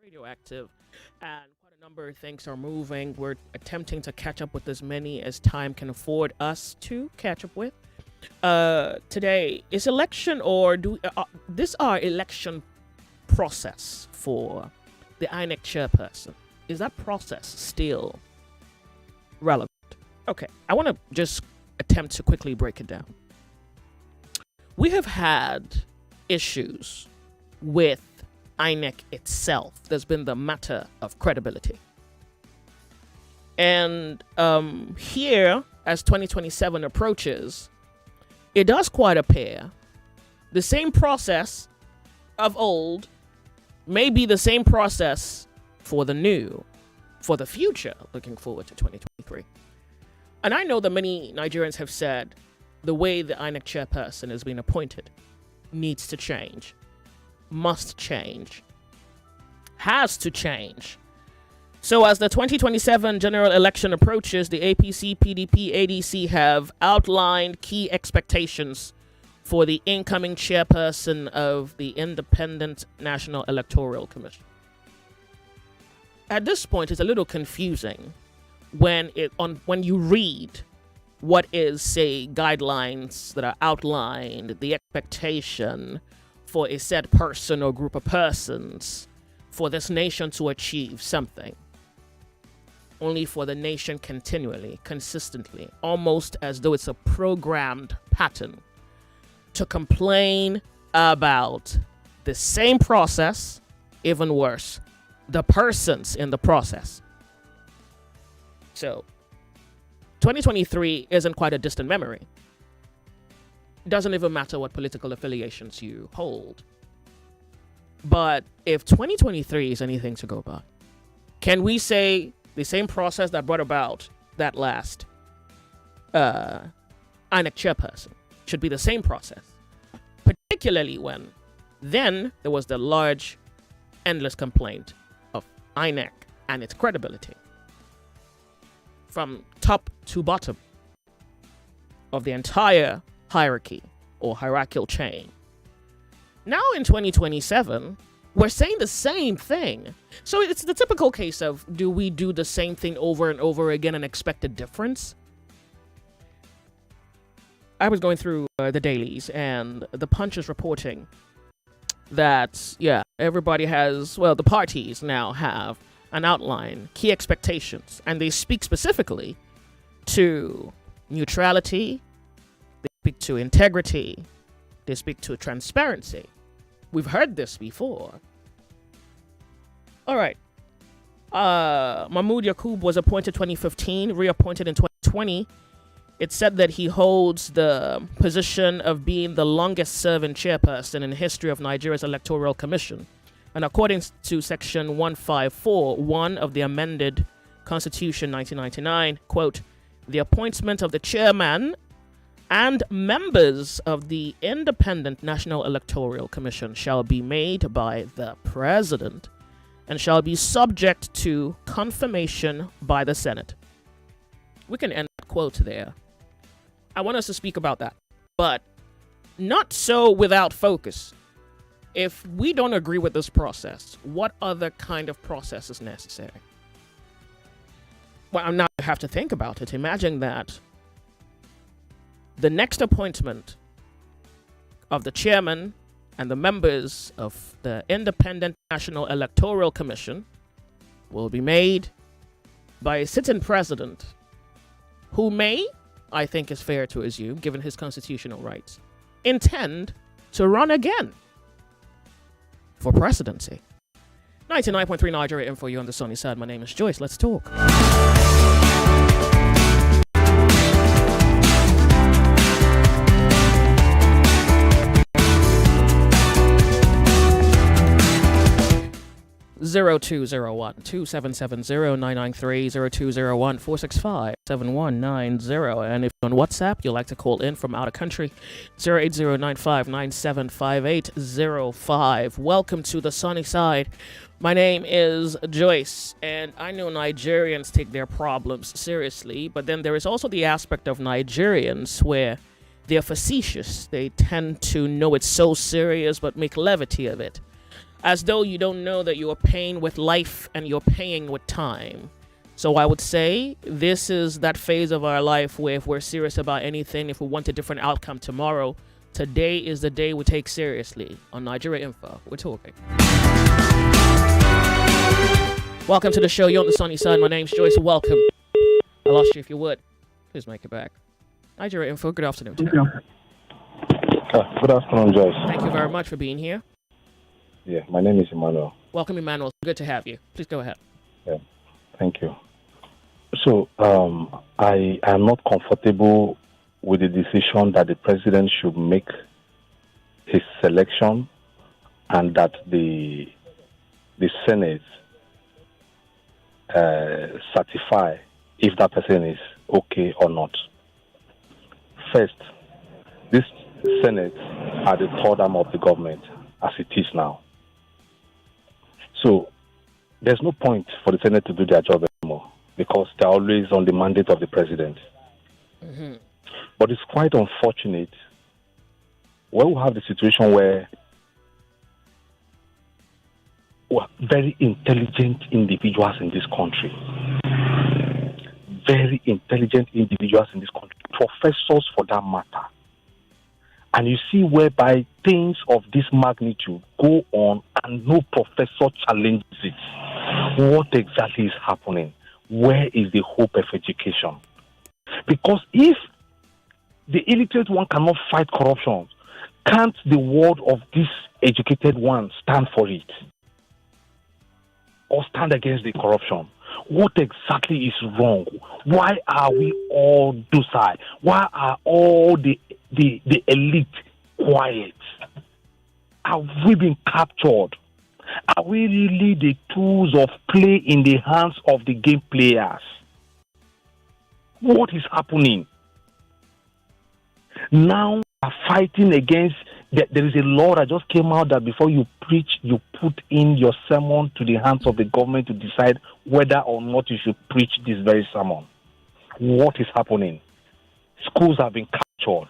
radioactive, and quite a number of things are moving. We're attempting to catch up with as many as time can afford us to catch up with. Today is election, or do this our election process for the INEC chairperson? Is that process still relevant? Okay, I want to just attempt to quickly break it down. We have had issues with INEC itself. There's been the matter of credibility. And here, as 2027 approaches, it does quite appear the same process of old may be the same process for the new, for the future, looking forward to 2023. And I know that many Nigerians have said the way the INEC chairperson has been appointed needs to change, must change, has to change. So as the 2027 general election approaches, the APC, PDP, ADC have outlined key expectations for the incoming chairperson of the Independent National Electoral Commission. At this point, it's a little confusing when you read what is, say, guidelines that are outlined, the expectation for a said person or group of persons for this nation to achieve something, only for the nation continually, consistently, almost as though it's a programmed pattern to complain about the same process, even worse, the persons in the process. So 2023 isn't quite a distant memory. It doesn't even matter what political affiliations you hold. But if 2023 is anything to go by, can we say the same process that brought about that last INEC chairperson should be the same process? Particularly when then there was the large, endless complaint of INEC and its credibility. From top to bottom of the entire hierarchy or hierarchical chain. Now in 2027, we're saying the same thing. So it's the typical case of, do we do the same thing over and over again and expect a difference? I was going through the dailies, and the Punch is reporting that, everybody has, the parties now have an outline, key expectations, and they speak specifically to neutrality, they speak to integrity, they speak to transparency. We've heard this before. All right. Mahmoud Yakub was appointed 2015, reappointed in 2020. It said that he holds the position of being the longest serving chairperson in the history of Nigeria's Electoral Commission. And according to Section 154(1) of the amended Constitution 1999, quote, the appointment of the chairman and members of the Independent National Electoral Commission shall be made by the President and shall be subject to confirmation by the Senate. We can end that quote there. I want us to speak about that, but not so without focus. If we don't agree with this process, what other kind of process is necessary? Well, now you have to think about it. Imagine that the next appointment of the chairman and the members of the Independent National Electoral Commission will be made by a sitting president who may, I think is fair to assume, given his constitutional rights, intend to run again for presidency. 99.3 Nigeria Info, you on the sunny side. My name is Joyce. Let's talk. 0201-2770-993, 0201-465-7190. And if you're on WhatsApp, you'd like to call in from out of country, 08095975805. Welcome to the sunny side. My name is Joyce, and I know Nigerians take their problems seriously, but then there is also the aspect of Nigerians where they're facetious. They tend to know it's so serious, but make levity of it. as though you don't know that you are paying with life and you're paying with time. So I would say this is that phase of our life where if we're serious about anything, if we want a different outcome tomorrow, today is the day we take seriously. On Nigeria Info, we're talking. Welcome to the show. You're on the sunny side. My name's Joyce. Welcome. I lost you. If you would, please make it back. Nigeria Info, good afternoon to you. Good afternoon, Joyce. Thank you very much for being here. Yeah, my name is Emmanuel. Welcome, Emmanuel. Good to have you. Please go ahead. Yeah, thank you. So, I am not comfortable with the decision that the president should make his selection and that the Senate certify if that person is okay or not. First, this Senate are the third arm of the government as it is now. So there's no point for the Senate to do their job anymore because they're always on the mandate of the president. Mm-hmm. But it's quite unfortunate when we have the situation where very intelligent individuals in this country, professors for that matter, and you see whereby things of this magnitude go on and no professor challenges it. What exactly is happening? Where is the hope of education? Because if the illiterate one cannot fight corruption, can't the word of this educated one stand for it? Or stand against the corruption? What exactly is wrong? Why are we all docile? Why are all the elite quiet? Have we been captured? Are we really the tools of play in the hands of the game players? What is happening? Now we are fighting against. There is a law that just came out that before you preach, you put in your sermon to the hands of the government to decide whether or not you should preach this very sermon. What is happening? Schools have been captured.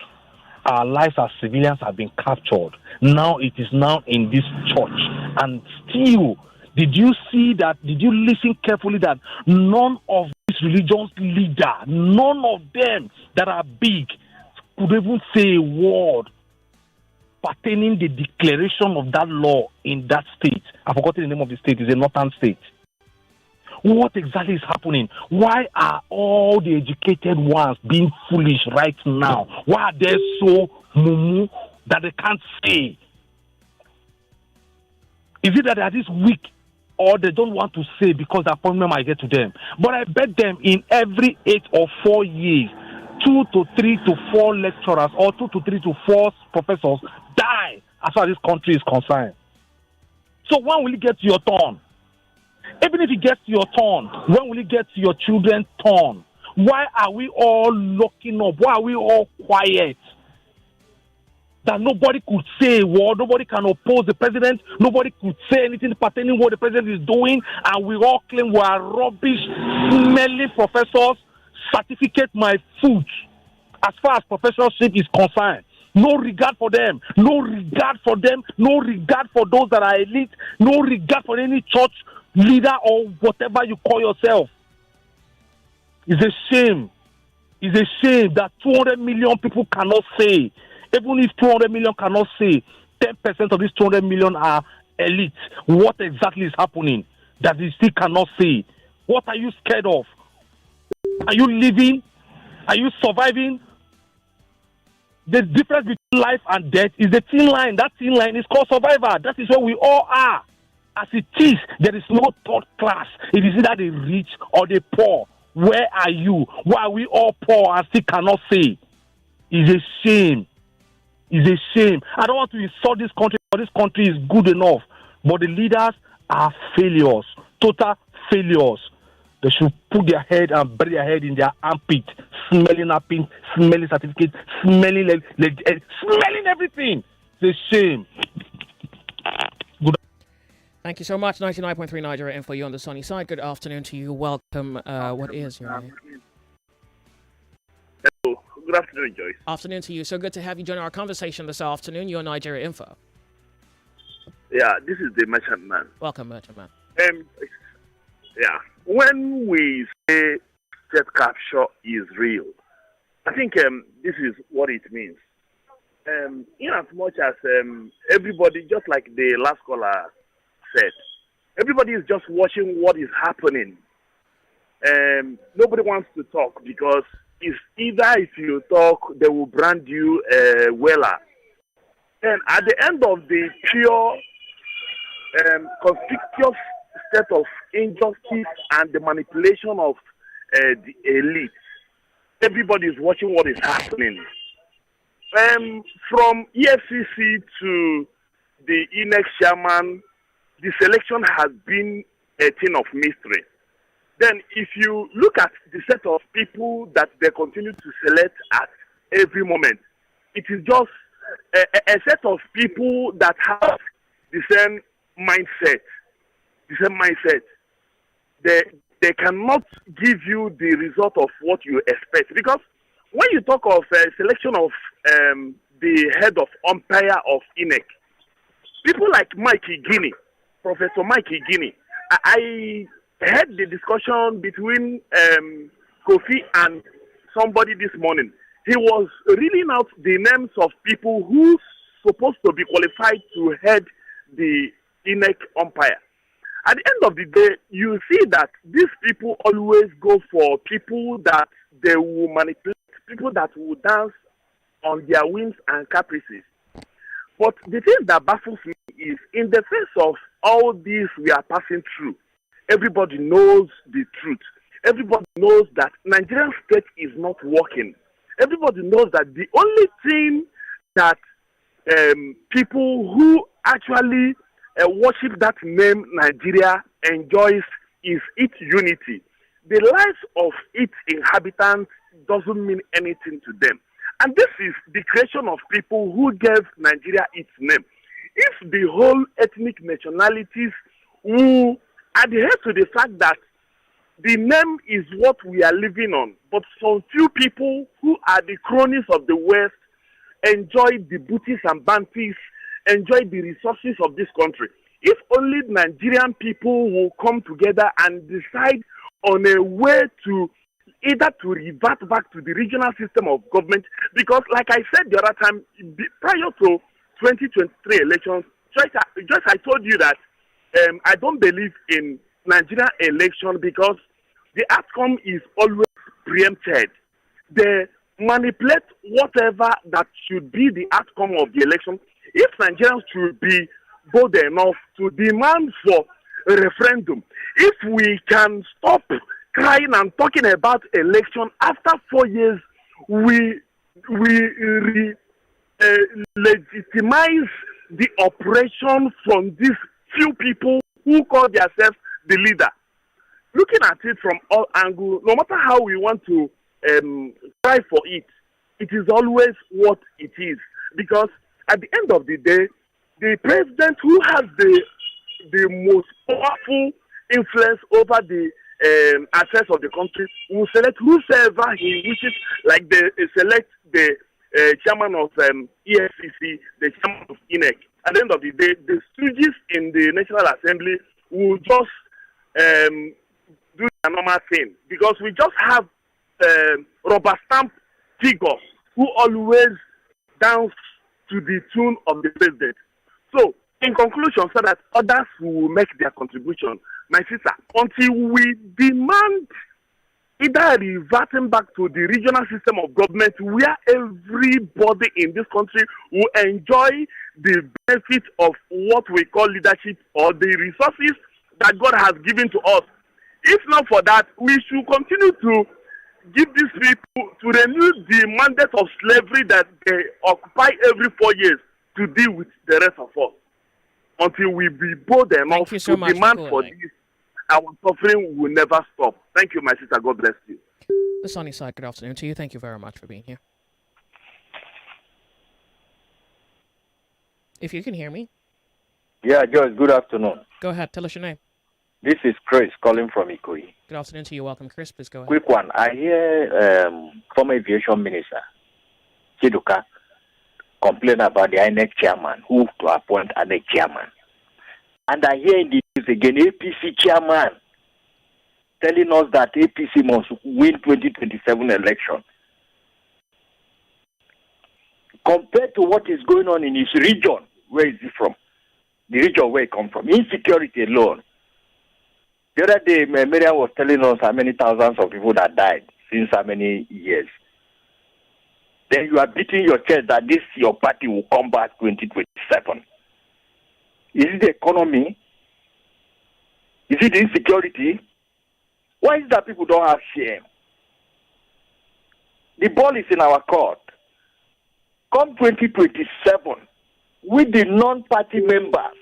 Our lives as civilians have been captured. Now it is now in this church. And still, did you see that? Did you listen carefully that none of these religious leaders, none of them that are big, could even say a word pertaining the declaration of that law in that state? I've forgotten the name of the state. It's a northern state. What exactly is happening? Why are all the educated ones being foolish right now? Why are they so mumu that they can't say? Is it that they are this weak or they don't want to say because the appointment might get to them? But I bet them in every 8 or 4 years, 2 to 3 to 4 lecturers or 2 to 3 to 4 professors die as far as this country is concerned. So when will it get to your turn? Even if it gets to your turn, when will it get to your children's turn? Why are we all locking up? Why are we all quiet? That nobody could say a word, nobody can oppose the president, nobody could say anything pertaining what the president is doing, and we all claim we are rubbish, smelly professors. Certificate my foot as far as professorship is concerned. No regard for them, no regard for them, no regard for those that are elite, no regard for any church leader or whatever you call yourself. It's a shame. It's a shame that 200 million people cannot say. Even if 200 million cannot say, 10% of these 200 million are elite. What exactly is happening that they still cannot say? What are you scared of? Are you living? Are you surviving? The difference between life and death is the thin line. That thin line is called survivor. That is where we all are. As it is, there is no third class. It is either the rich or the poor. Where are you? Why are we all poor and still cannot say? It's a shame. It's a shame. I don't want to insult this country, but this country is good enough. But the leaders are failures, total failures. They should put their head and bury their head in their armpit, smelling napping, smelling certificates, smelling everything. It's a shame. Good. Thank you so much. 99.3 Nigeria Info, you on the sunny side. Good afternoon to you. Welcome. What is your name? Hello. Good afternoon, Joyce. Afternoon to you. So good to have you join our conversation this afternoon. You're on Nigeria Info. Yeah, this is the merchant man. Welcome, Merchant Man. Yeah, when we say state capture is real, I think this is what it means. In as much as everybody, just like the last caller said, everybody is just watching what is happening. Nobody wants to talk because it's either if you talk, they will brand you a weller. And at the end of the pure conspicuous state of injustice and the manipulation of the elite, everybody is watching what is happening. From EFCC to the INEC chairman, the selection has been a thing of mystery. Then if you look at the set of people that they continue to select at every moment, it is just a set of people that have the same mindset. They cannot give you the result of what you expect. Because when you talk of selection of the head of umpire of INEC, people like Mikey Guinea, Professor Mikey Guinea, I heard the discussion between Kofi and somebody this morning. He was reading out the names of people who supposed to be qualified to head the INEC umpire. At the end of the day, you see that these people always go for people that they will manipulate, people that will dance on their whims and caprices. But the thing that baffles me is, in the face of all this we are passing through, everybody knows the truth. Everybody knows that Nigerian state is not working. Everybody knows that the only thing that people who actually worship that name Nigeria enjoys is its unity. The lives of its inhabitants doesn't mean anything to them. And this is the creation of people who gave Nigeria its name. If the whole ethnic nationalities who adhere to the fact that the name is what we are living on, but some few people who are the cronies of the West enjoy the booties and bounties, enjoy the resources of this country. If only Nigerian people will come together and decide on a way to either to revert back to the regional system of government, because like I said the other time, prior to 2023 elections, Joyce, I told you that I don't believe in Nigerian election because the outcome is always preempted. They manipulate whatever that should be the outcome of the election. If Nigerians should be bold enough to demand for a referendum, if we can stop crying and talking about election after 4 years, we legitimize the operation from these few people who call themselves the leader. Looking at it from all angles, no matter how we want to try for it, it is always what it is. Because at the end of the day, the president who has the most powerful influence over the affairs of the country will select whosoever he wishes, like they select the chairman of EFCC, the chairman of INEC. At the end of the day, the stooges in the National Assembly will just do a normal thing, because we just have rubber stamp figures who always dance to the tune of the president. So, in conclusion, so that others will make their contribution, my sister, until we demand either reverting back to the regional system of government where everybody in this country will enjoy the benefit of what we call leadership or the resources that God has given to us. If not for that, we should continue to give these people to renew the mandate of slavery that they occupy every 4 years to deal with the rest of us. Until we be bold enough to demand for this, our suffering will never stop. Thank you, my sister. God bless you. The Sunny Side, good afternoon to you. Thank you very much for being here. If you can hear me. Yeah, Joyce, good afternoon. Go ahead. Tell us your name. This is Chris calling from Ikoyi. Good afternoon to you. Welcome, Chris. Please go ahead. Quick one. I hear former aviation minister Chiduka complain about the INEC chairman, who to appoint INEC chairman. And I hear in the news again, APC chairman telling us that APC must win 2027 election. Compared to what is going on in his region, where is he from? The region where he comes from. Insecurity alone. The other day, Miriam was telling us how many thousands of people that died since how many years. Then you are beating your chest that this your party will come back 2027. Is it the economy? Is it the insecurity? Why is it that people don't have shame? The ball is in our court. Come 2027, with the non-party members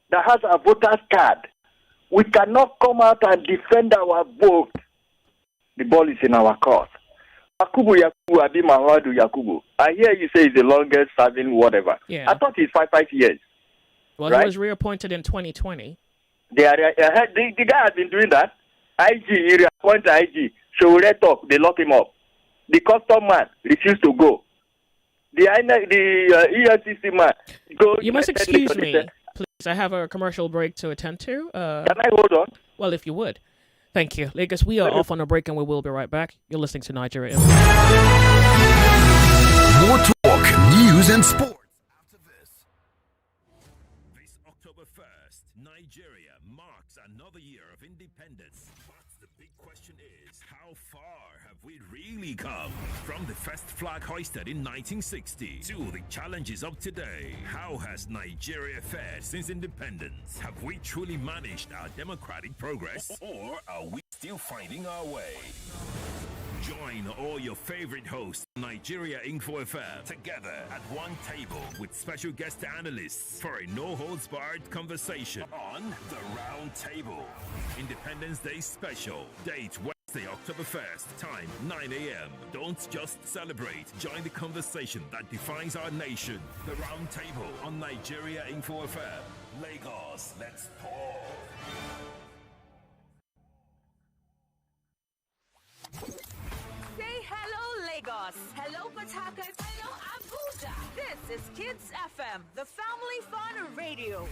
that has a voter's card, we cannot come out and defend our vote. The ball is in our court. Yakubu Abi Mahadu Yakubu. I hear you say he's the longest serving whatever. Yeah. I thought he's 5 years. Well, right? He was reappointed in 2020. The guy has been doing that. IG, he reappointed IG. So we talk, they lock him up. The custom man refused to go. The EFCC man goes. You must excuse me, please. I have a commercial break to attend to. Can I hold on? Well, if you would. Thank you. Lagos, we are off on a break and we will be right back. You're listening to Nigeria. More talk, news, and sports after this. This October 1st, Nigeria marks another year of independence. But the big question is, how far have we really come? From the first flag hoisted in 1960 to the challenges of today, how has Nigeria fared since independence? Have we truly managed our democratic progress? Or are we still finding our way? Join all your favorite hosts, Nigeria Info FM, together at one table with special guest analysts for a no-holds-barred conversation on The Round Table. Independence Day Special. Date Wednesday, October 1st. Time 9 a.m. Don't just celebrate. Join the conversation that defines our nation. The Round Table on Nigeria Info FM. Lagos, let's talk. Say hello, Lagos. Hello, Port Harcourt. Hello, Abuja. This is Kids FM, the family fun radio.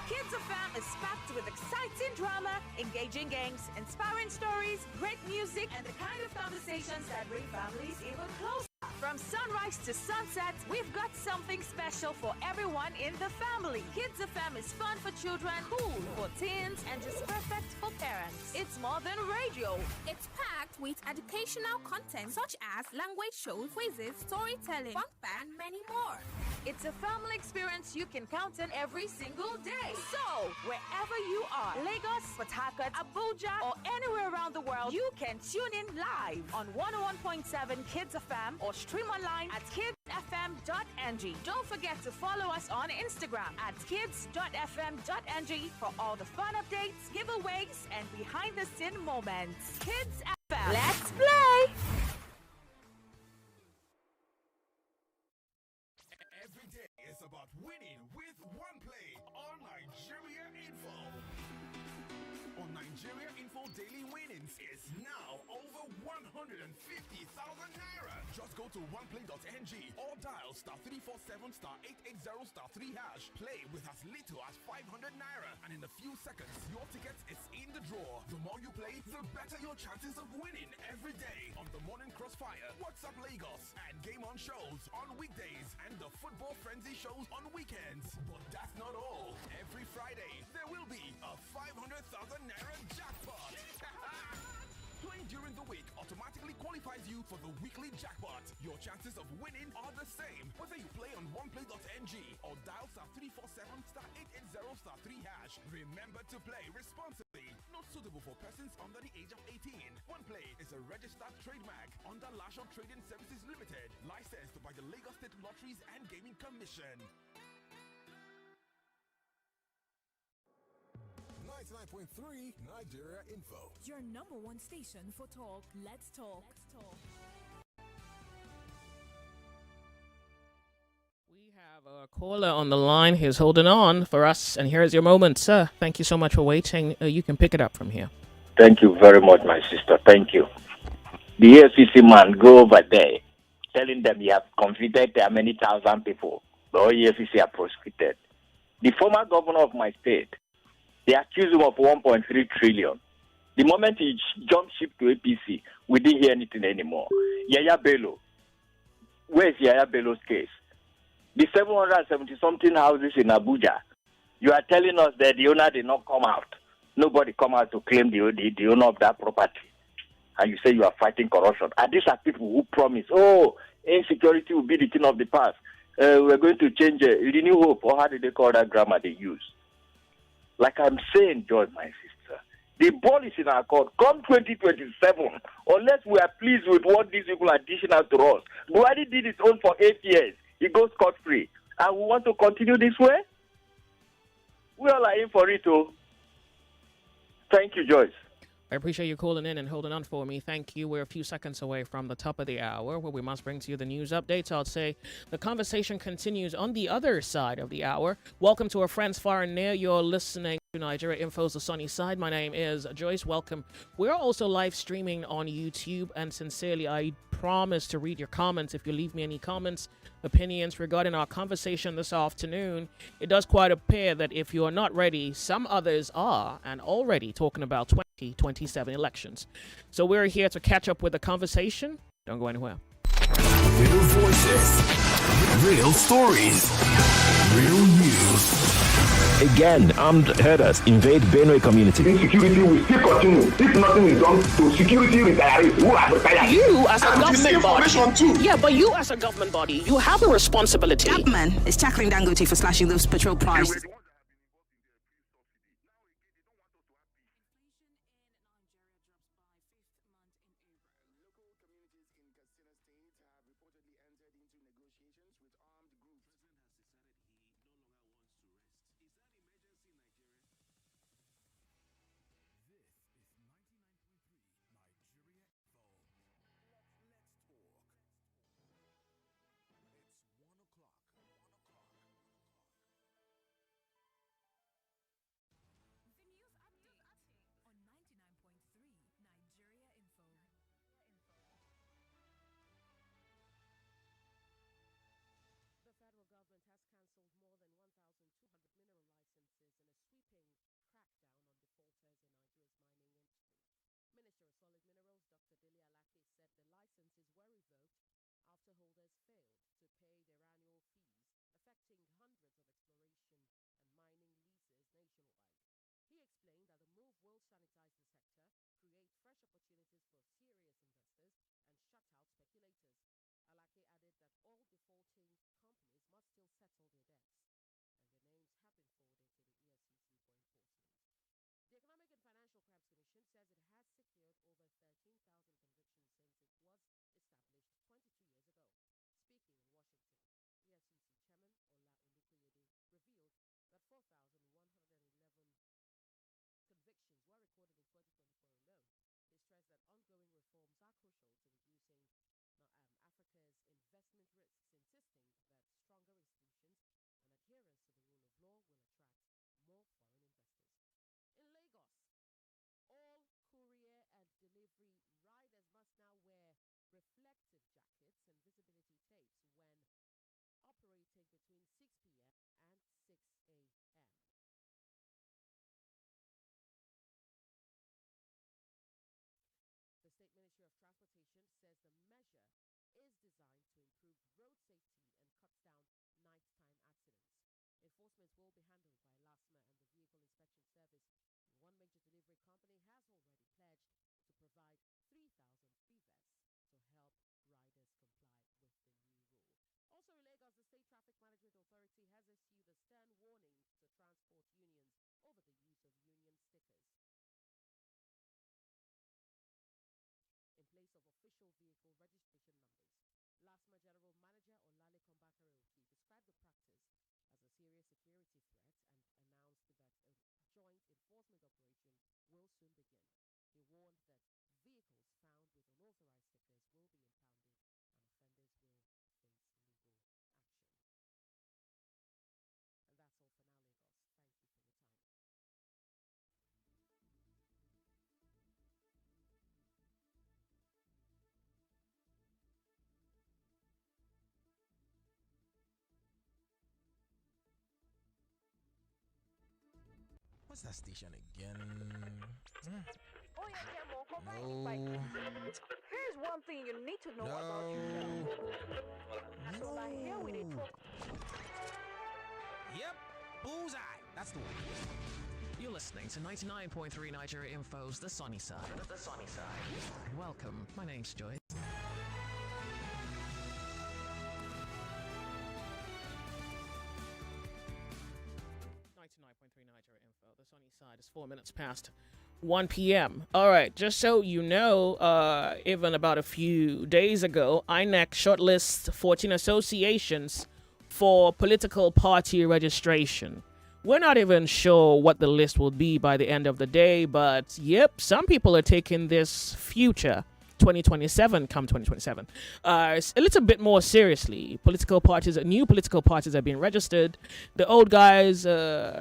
Kids FM is packed with exciting drama, engaging games, inspiring stories, great music, and the kind of conversations that bring families even closer. From sunrise to sunset, we've got something special for everyone in the family. Kids FM is fun for children, cool for teens, and just perfect for parents. It's more than radio. It's packed with educational content such as language shows, quizzes, storytelling, fun and many more. It's a family experience you can count on every single day. So, wherever you are, Lagos, Port Harcourt, Abuja, or anywhere around the world, you can tune in live on 101.7 Kids FM or stream online at kidsfm.ng. Don't forget to follow us on Instagram at kids.fm.ng for all the fun updates, giveaways, and behind-the-scene moments. Kids FM. Let's play! Every day is about winning with one play on Nigeria Info. On Nigeria Info, daily winnings is now over 150,000 naira. Just go to oneplay.ng or dial *347*880*3#. Play with as little as 500 naira, and in a few seconds, your ticket is in the draw. The more you play, the better your chances of winning every day on the Morning Crossfire, WhatsApp Lagos, and Game On shows on weekdays, and the Football Frenzy shows on weekends. But that's not all. Every Friday, there will be a 500,000 naira jackpot. Playing during the week automatically qualifies you for the weekly jackpot. Your chances of winning are the same, whether you play on oneplay.ng or dial *347*880*3#. Remember to play responsibly. Not suitable for persons under the age of 18. OnePlay is a registered trademark under Lashon Trading Services Limited, licensed by the Lagos State Lotteries and Gaming Commission. 99.3 Nigeria Info. Your number one station for talk. Let's talk. We have a caller on the line. He's holding on for us, and here's your moment, sir. Thank you so much for waiting. You can pick it up from here. Thank you very much, my sister. Thank you. The AFCC man, go over there, telling them you have convicted many thousand people. The AFCC are prosecuted. The former governor of my state, they accused him of 1.3 trillion. The moment he jumped ship to APC, we didn't hear anything anymore. Yaya Bello, where's Yaya Bello's case? The 770-something houses in Abuja, you are telling us that the owner did not come out. Nobody come out to claim the owner of that property. And you say you are fighting corruption. And these are people who promise, insecurity will be the thing of the past. We're going to change renew hope, or how do they call that grammar they use? Like I'm saying, George, my sister, the ball is in our court. Come 2027, unless we are pleased with what these people are dishing out to us. Buhari did his own for 8 years. He goes scot-free. And we want to continue this way? We all are in for it, too. Thank you, Joyce. I appreciate you calling in and holding on for me. Thank you. We're a few seconds away from the top of the hour where we must bring to you the news updates. I'll say the conversation continues on the other side of the hour. Welcome to our friends far and near. You're listening to Nigeria Info's The Sunny Side. My name is Joyce. Welcome. We're also live streaming on YouTube, and sincerely, I promise to read your comments. If you leave me any comments, opinions regarding our conversation this afternoon, it does quite appear that if you are not ready, some others are, and already talking about 2027 elections. So we're here to catch up with the conversation. Don't go anywhere. Real voices, real stories, real news. Again, armed herders invade Benue community. Insecurity will still continue if nothing is done to security retirees who are retired. You as a government body, too. yeah, but you as a government body, you have a responsibility. Gapman is tackling Dangote for slashing those petrol prices. What's that station again? No. Here's one thing you need to know about yourself. So now here we talk. Yep, bullseye. That's the one. You're listening to 99.3 Nigeria Info's The Sunny Side. The Sunny Side. Welcome. My name's Joyce. 99.3 Nigeria Info. The sunny side is 4 minutes past 1 p.m. All right, just so you know, even about a few days ago, INEC shortlists 14 associations for political party registration. We're not even sure what the list will be by the end of the day, but yep, some people are taking this future 2027 come 2027 a little bit more seriously. New political parties are being registered. The old guys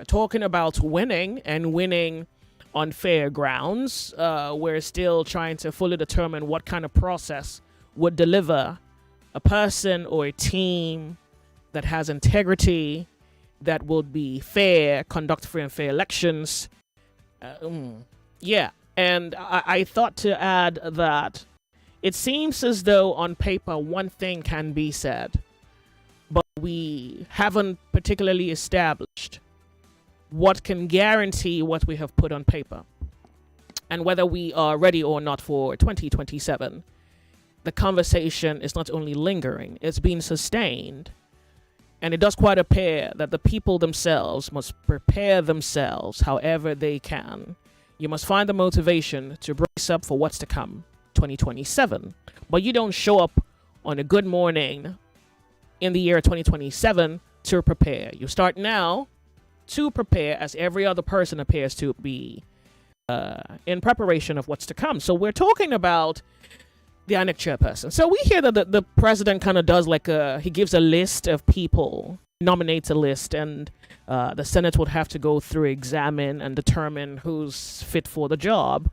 talking about winning and winning on fair grounds. We're still trying to fully determine what kind of process would deliver a person or a team that has integrity, that will be fair, conduct free and fair elections. And I thought to add that it seems as though on paper one thing can be said, but we haven't particularly established what can guarantee what we have put on paper and whether we are ready or not for 2027. The conversation is not only lingering, it's being sustained. And it does quite appear that the people themselves must prepare themselves however they can. You must find the motivation to brace up for what's to come, 2027. But you don't show up on a good morning in the year 2027 to prepare. You start now to prepare as every other person appears to be in preparation of what's to come. So we're talking about the INEC chairperson. So we hear that the president kind of does he gives a list of people, nominates a list, and the Senate would have to go through, examine, and determine who's fit for the job.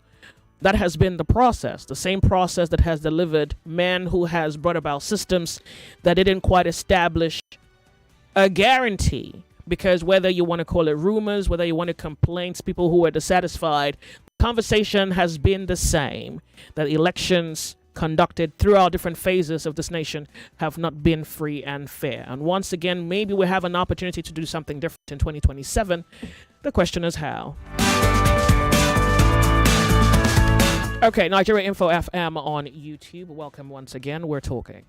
That has been the process, the same process that has delivered men who has brought about systems that didn't quite establish a guarantee. Because whether you want to call it rumors, whether you want to complaints, people who are dissatisfied, the conversation has been the same, that elections conducted throughout different phases of this nation have not been free and fair. And once again, maybe we have an opportunity to do something different in 2027. The question is how. Okay, Nigeria Info FM on YouTube. Welcome once again. We're talking.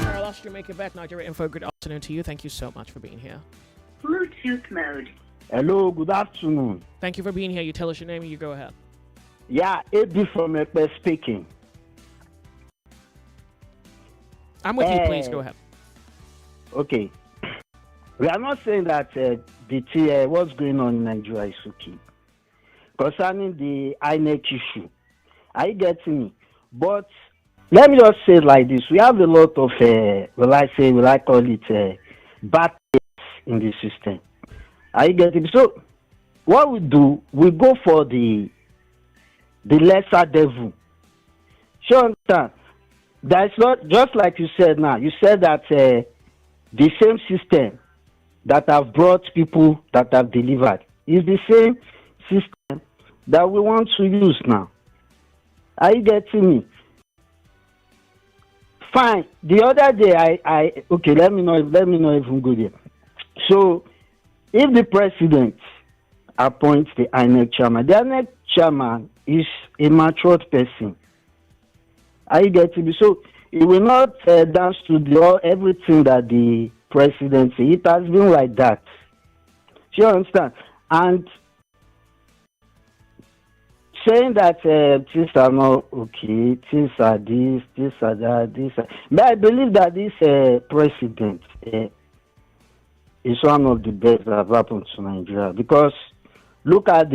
Carlos Jamaica back. Nigeria Info. Good afternoon to you. Thank you so much for being here. Bluetooth mode. Hello, good afternoon. Thank you for being here. You tell us your name and you go ahead. Yeah, AB from Ekpe speaking. I'm with you, please. Go ahead. Okay. We are not saying that what's going on in Nigeria is okay. Concerning the INEC issue, are you getting me? But let me just say it like this. We have a lot of, bad things in the system. Are you getting me? So, what we do, we go for the lesser devil. Sure, understand? That's not just like you said now. You said that the same system that have brought people that have delivered is the same system that we want to use now. Are you getting me? Fine. The other day, okay. Let me know if we go there. So, if the president appoints the INEC chairman, the INEC chairman is a matured person. Are you getting me? So it will not dance to everything that the president says. It has been like that. Do you understand? And saying that things are not okay, things are this, things are that, this. But I believe that this president is one of the best that have happened to Nigeria, because look at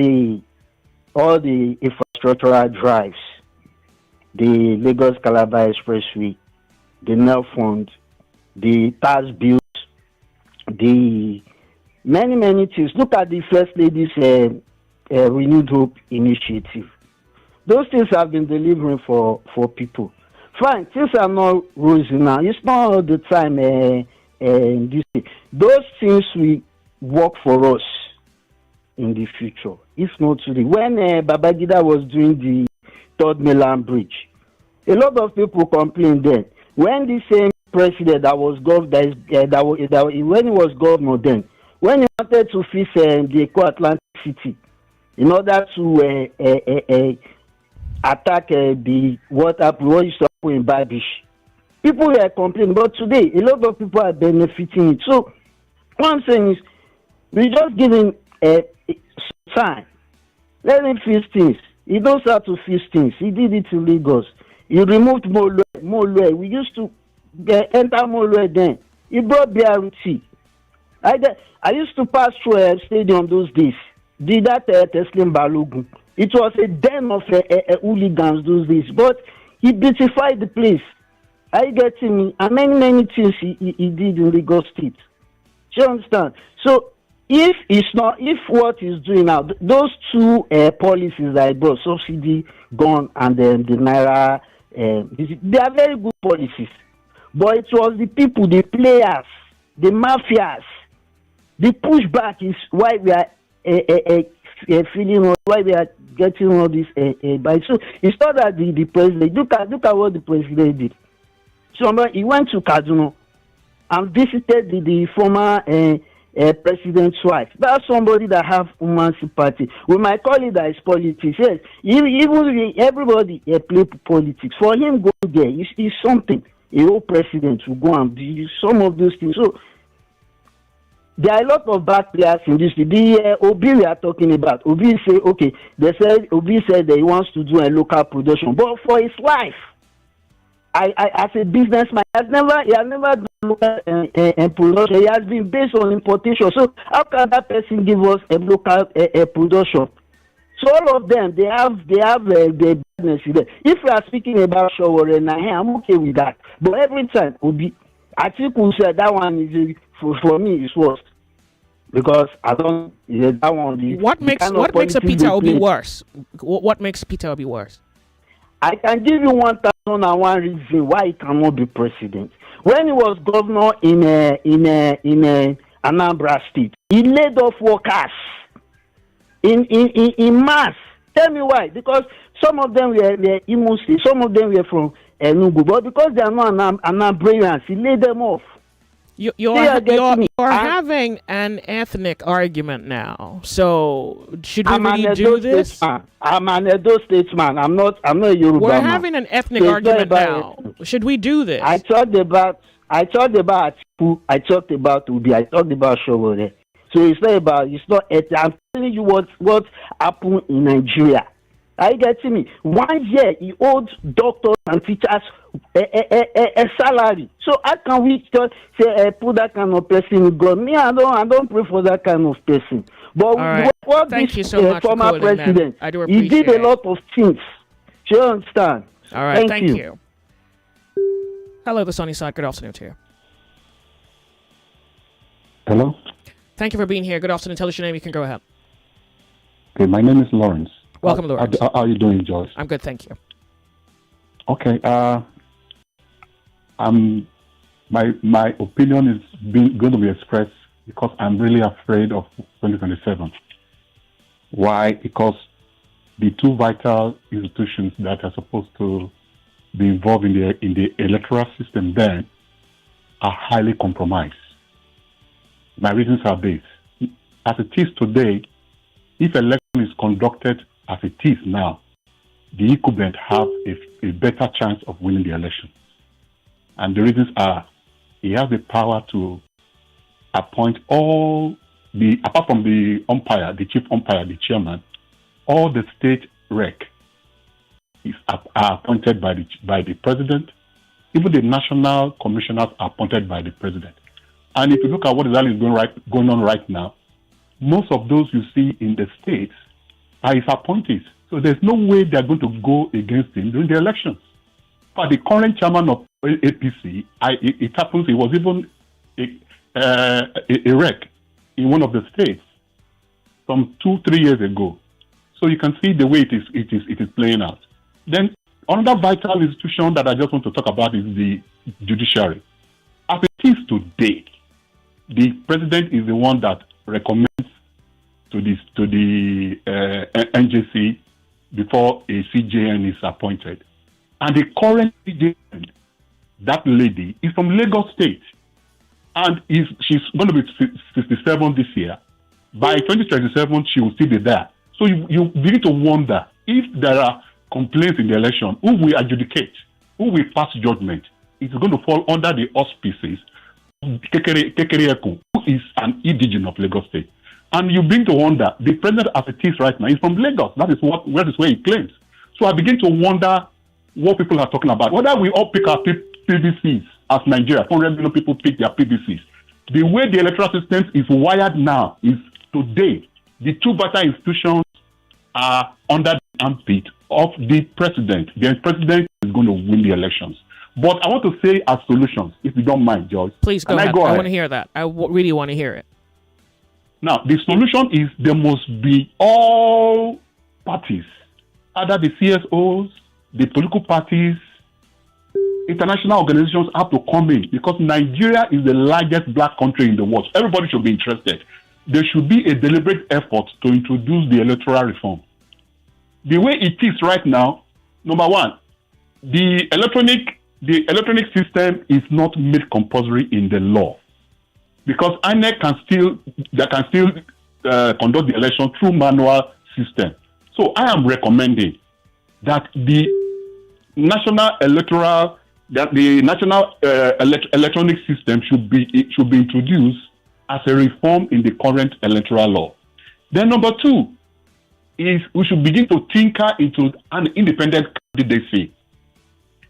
all the infrastructural drives, the Lagos-Calabar Expressway, the NEL Fund, the tax bills, the many things. Look at the First Lady's Renewed Hope initiative. Those things have been delivering for people. Fine, things are not rosy now. It's not all the time. Those things will work for us. in the future. If not today, when Babangida was doing the third mainland bridge, a lot of people complained then. When the same president that was when he was governor then, when he wanted to fix the Eco-Atlantic City in order to attack what used to happen in Babish, people were complaining. But today, a lot of people are benefiting it. So what I'm saying is, we just give him time. Let him fix things. He knows how to fix things. He did it in Lagos. He removed Molue. We used to enter Molue then. He brought BRT. I used to pass through a stadium those days. Did that Teslim Balogun. It was a den of hooligans those days. But he beautified the place. I get him. And many things he did in Lagos State. Do you understand? So if what he's doing now, those two policies that I brought, subsidy gone and then the Naira, they are very good policies. But it was the people, the players, the mafias, the pushback is why we are feeling, why we are getting all this. So it's not that the president, look at what the president did. So he went to Kaduna and visited the former president's wife. That's somebody that have human sympathy. We might call it that is politics. Yes, even everybody play politics. For him, go there is something. A whole president will go and do some of those things. So there are a lot of bad players in this. The Obi we are talking about. Obi say okay. Obi said that he wants to do a local production, but for his life, as a businessman, he has never done local production. He has been based on importation. So how can that person give us a local production? So all of them, they have the business there. If we are speaking about Showore and I'm okay with that. But every time, I think we said that one is for me is worst because I don't. That one. What makes a Peter Obi worse? What makes Peter Obi worse? I can give you 1,001 reason why he cannot be president. When he was governor in Anambra State, he laid off workers in mass. Tell me why? Because some of them were Imo State, some of them were from Enugu, but because they are not Anambrians, he laid them off. You're having an ethnic argument now. So should we really do this? I'm an Edo statesman. I'm not a Yoruba. We're having an ethnic argument now. Should we do this? I talked about Atiku. I talked about Ubi. I talked about Showore. So it's not ethnic. I'm telling you what happened in Nigeria. Are you getting me? 1 year he owed doctors and teachers a salary. So how can we just say put that kind of person in God? Me, I don't pray for that kind of person. But right. what Thank this you so much former for president, I do appreciate he did a lot of things. Do you understand? All right, thank you. Hello, the Sunny Side. Good afternoon to you. Hello. Thank you for being here. Good afternoon. Tell us your name. You can go ahead. Okay, my name is Lawrence. Welcome, Lawrence. How are you doing, Joyce? I'm good, thank you. Okay. My opinion is going to be expressed because I'm really afraid of 2027. Why? Because the two vital institutions that are supposed to be involved in the electoral system then are highly compromised. My reasons are this. As it is today, if election is conducted as it is now, the incumbent have a better chance of winning the election. And the reasons are, he has the power to appoint apart from the umpire, the chief umpire, the chairman, all the state rec are appointed by the president. Even the national commissioners are appointed by the president. And if you look at what is going on right now, most of those you see in the states are his appointees. So there's no way they're going to go against him during the elections. But the current chairman of APC, it happens he was even a rec in one of the states from 2-3 years ago. So you can see the way it is playing out. Then another vital institution that I just want to talk about is the judiciary. As it is today, the president is the one that recommends to the NJC before a CJN is appointed. And the current CJN, that lady, is from Lagos State. And she's going to be 67 this year. By 2027, she will still be there. So you begin to wonder if there are complaints in the election, who will adjudicate, who will pass judgment. It's going to fall under the auspices of Kekere Eku, who is an indigene of Lagos State. And you begin to wonder, the president as it is right now is from Lagos. That is where he claims. So I begin to wonder what people are talking about. Whether we all pick our PVCs as Nigeria, 400 million people pick their PVCs. The way the electoral system is wired now is today, the two vital institutions are under the armpit of the president. The president is going to win the elections. But I want to say as solutions, if you don't mind, Joyce. Please go ahead. I want to hear that. I really want to hear it. Now, the solution is there must be all parties, either the CSOs, the political parties, international organizations have to come in because Nigeria is the largest black country in the world. Everybody should be interested. There should be a deliberate effort to introduce the electoral reform. The way it is right now, number one, the electronic system is not made compulsory in the law because INEC can still conduct the election through manual system. So I am recommending that the national electronic system should be introduced as a reform in the current electoral law. Then number two is we should begin to tinker into an independent candidacy.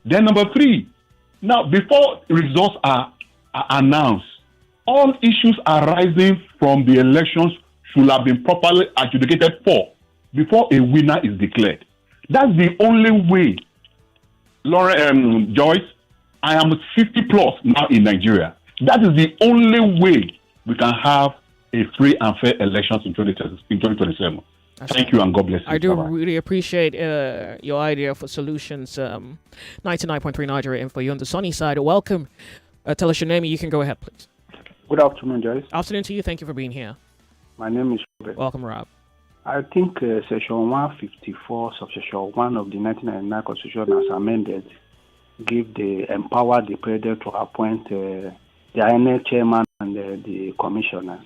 Then number three, now before results are announced, all issues arising from the elections should have been properly adjudicated for before a winner is declared. That's the only way, Joyce, I am 50 plus now in Nigeria. That is the only way we can have a free and fair elections in 2027. Thank you and God bless you. I do really appreciate your idea for solutions. 99.3 Nigeria Info, you're on the sunny side. Welcome. Tell us your name and you can go ahead, please. Good afternoon, Joyce. Afternoon to you. Thank you for being here. My name is Robert. Welcome, Rob. I think Section 154, Subsection 1 of the 1999 Constitution as amended empower the president to appoint the INEC chairman and the commissioners,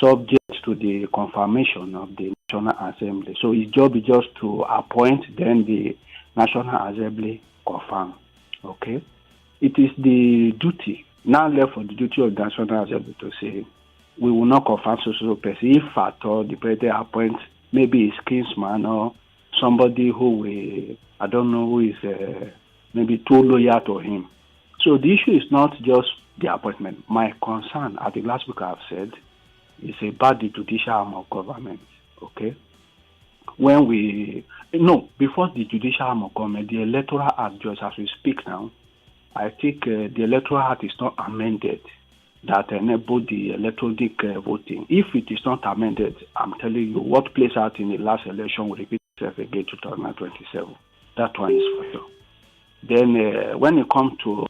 subject to the confirmation of the National Assembly. So his job is just to appoint, then the National Assembly confirm. Okay? It is the duty, now left for the duty of the National Assembly to say, we will not confirm social person if at all the president appoints maybe his kinsman or somebody who will, I don't know, who is maybe too loyal to him. So the issue is not just the appointment. My concern, at the last week I've said, is about the judicial arm of government. Okay? Before the judicial arm of government, the Electoral Act, just as we speak now, I think the Electoral Act is not amended that enable the electronic voting. If it is not amended, I'm telling you, what plays out in the last election will repeat itself again 2027. That one is for sure. Then when it comes to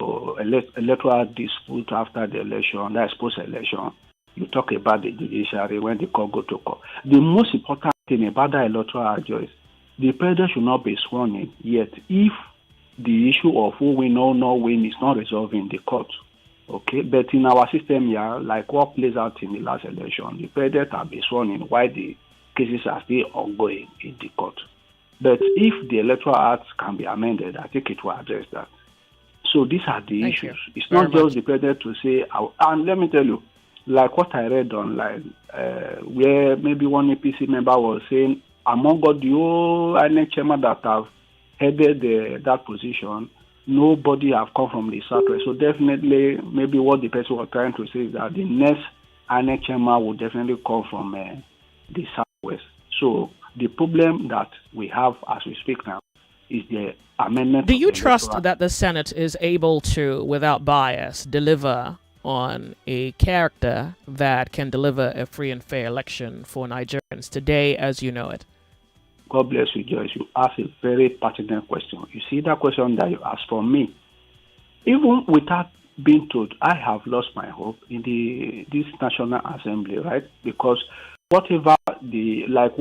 electoral dispute after the election, that's post-election, you talk about the judiciary when the court go to court. The most important thing about the electoral is the president should not be sworn in yet if the issue of who win or not win is not resolved in the court. Okay, but in our system here, like what plays out in the last election, the president has been sworn in while the cases are still ongoing in the court. But if the Electoral Act can be amended, I think it will address that. So these are the issues. It's not just the president to say, and let me tell you, like what I read online, where maybe one APC member was saying, among all the whole INEC chairman that have headed that position, nobody have come from the southwest. So definitely, maybe what the person was trying to say is that the next INEC chairman will definitely come from the southwest. So the problem that we have as we speak now is the amendment. Do you trust that the Senate is able to, without bias, deliver on a character that can deliver a free and fair election for Nigerians today as you know it? God bless you, Joyce. You asked a very pertinent question. You see that question that you asked for me. Even without being told, I have lost my hope in this National Assembly, right? Because whatever the last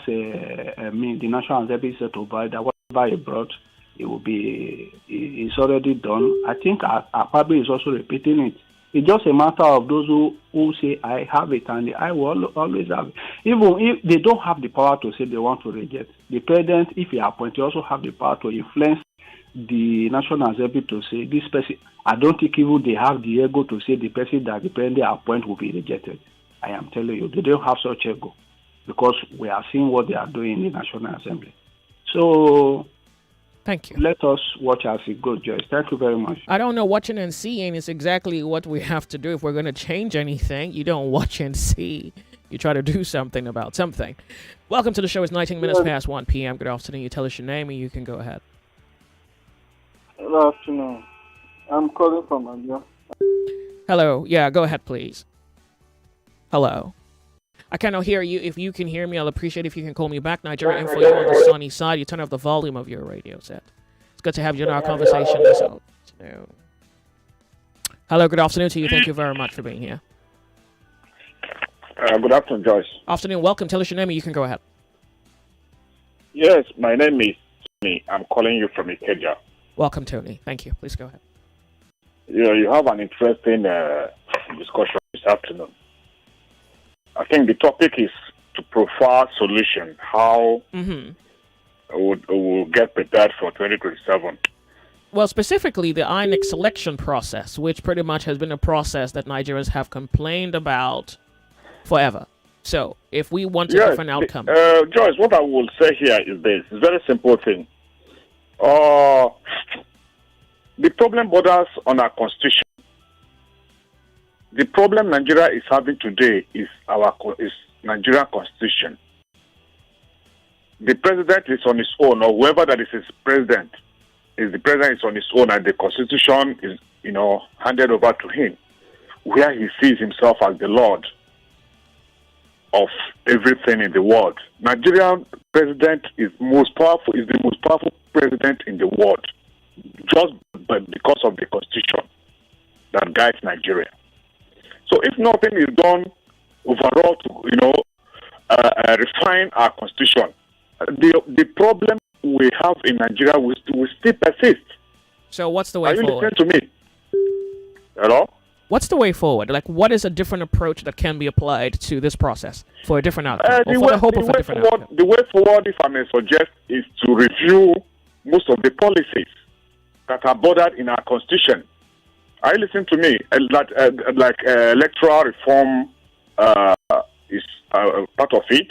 the National Assembly said to buy that whatever he brought, it will be it's already done. I think probably is also repeating it. It's just a matter of those who say I have it and I will always have it. Even if they don't have the power to say they want to reject, the president, if he appoints, also have the power to influence the National Assembly to say this person. I don't think even they have the ego to say the person that the president appoint will be rejected. I am telling you, they don't have such ego because we are seeing what they are doing in the National Assembly. So, thank you. Let us watch as it goes, Joyce. Thank you very much. I don't know. Watching and seeing is exactly what we have to do. If we're going to change anything, you don't watch and see. You try to do something about something. Welcome to the show. It's 19 minutes past 1 p.m. Good afternoon. You tell us your name and you can go ahead. Good afternoon. I'm calling from Abia. Hello. Yeah, go ahead, please. Hello. I cannot hear you. If you can hear me, I'll appreciate if you can call me back. Nigeria Info, you on the sunny side. You turn off the volume of your radio set. It's good to have you in our conversation this afternoon. Hello, good afternoon to you. Thank you very much for being here. Good afternoon, Joyce. Afternoon. Welcome. Tell us your name and you can go ahead. Yes, my name is Tony. I'm calling you from Ikeja. Welcome, Tony. Thank you. Please go ahead. You have an interesting discussion this afternoon. I think the topic is to provide solution, how we'll get prepared for 2027. Well, specifically the INEC selection process, which pretty much has been a process that Nigerians have complained about forever. So, if we want a different outcome. Joyce, what I will say here is this. It's a very simple thing. The problem borders on our constitution. The problem Nigeria is having today is Nigerian constitution. The president is on his own, or whoever that is his president, the president is on his own, and the constitution is, handed over to him, where he sees himself as the lord of everything in the world. Nigerian president is the most powerful president in the world, just because of the constitution that guides Nigeria. So if nothing is done overall to, refine our constitution, the problem we have in Nigeria will still persist. So what's the way forward? Are you listening to me? Hello? What's the way forward? Like, what is a different approach that can be applied to this process for a different outcome? Or for the hope of a different outcome? The way forward, if I may suggest, is to review most of the policies that are bordered in our constitution. Are you listening to me? Like electoral reform is part of it.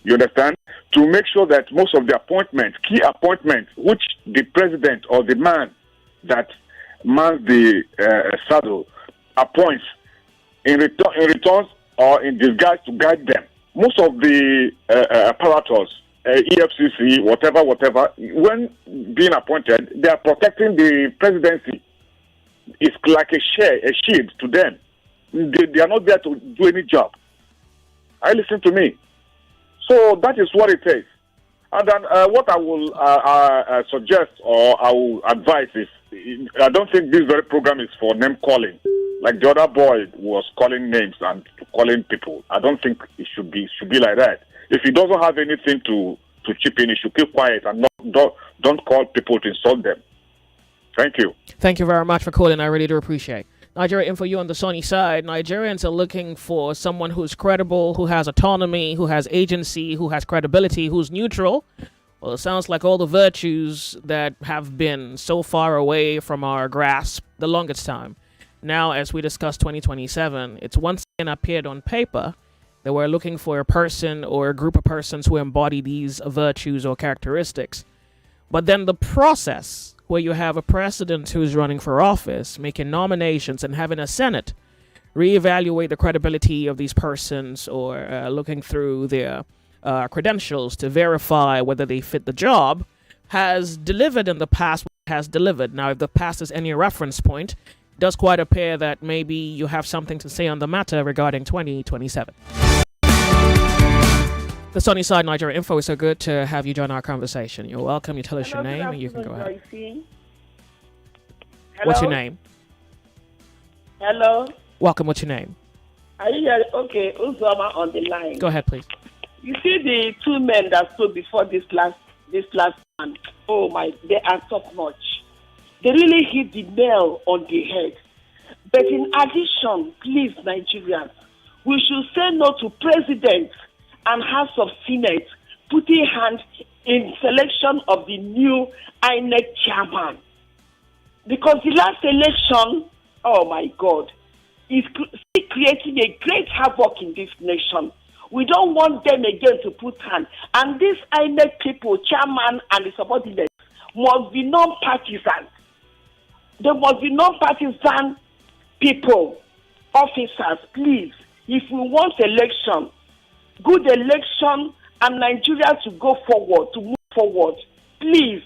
You understand? To make sure that most of the appointments, key appointments, which the president or the man that mans the saddle appoints in returns or in disguise to guide them. Most of the apparatus, EFCC, whatever, when being appointed, they are protecting the presidency. It's like a shield to them. They are not there to do any job. I listen to me. So that is what it is. And then what I will suggest or I will advise is, I don't think this very program is for name calling. Like the other boy was calling names and calling people. I don't think it should be like that. If he doesn't have anything to chip in, he should keep quiet and don't call people to insult them. Thank you. Thank you very much for calling. I really do appreciate. Nigeria Info, you on the sunny side. Nigerians are looking for someone who's credible, who has autonomy, who has agency, who has credibility, who's neutral. Well, it sounds like all the virtues that have been so far away from our grasp the longest time. Now, as we discuss 2027, it's once again appeared on paper that we're looking for a person or a group of persons who embody these virtues or characteristics. But then the process where you have a president who's running for office, making nominations and having a Senate reevaluate the credibility of these persons or looking through their credentials to verify whether they fit the job, has delivered in the past, has delivered. Now, if the past is any reference point, it does quite appear that maybe you have something to say on the matter regarding 2027. The Sunny Side Nigeria Info, is so good to have you join our conversation. You're welcome. You tell us your name and you can go ahead. What's your name? Hello. Welcome. What's your name? Are you here? Okay, Uzoma on the line. Go ahead, please. You see the two men that stood before this last man. Oh my, they are top notch. They really hit the nail on the head. But in addition, please, Nigerians, we should say no to President and House of Senate putting hand in selection of the new INEC chairman. Because the last election, oh my God, is creating a great havoc in this nation. We don't want them again to put hand. And these INEC people, chairman and the subordinates, must be non-partisan. There must be non-partisan people, officers, please. If we want election, good election, and Nigeria to go forward, to move forward, please.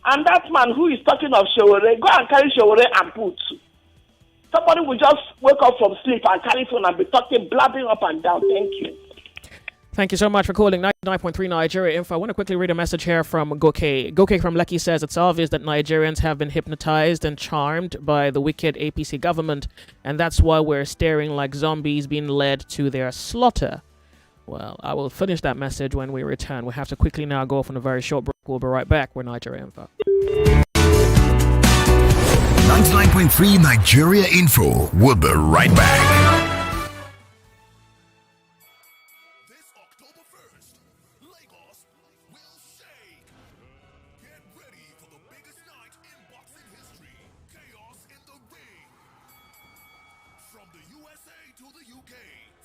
And that man who is talking of Shewore, go and carry Shewore and put. Somebody will just wake up from sleep and carry phone and be talking, blabbing up and down. Thank you. Thank you so much for calling 99.3 Nigeria Info. I want to quickly read a message here from Goke. Goke from Lekki says it's obvious that Nigerians have been hypnotized and charmed by the wicked APC government, and that's why we're staring like zombies being led to their slaughter. Well, I will finish that message when we return. We have to quickly now go off on a very short break. We'll be right back with Nigeria Info. 99.3 Nigeria Info. We'll be right back.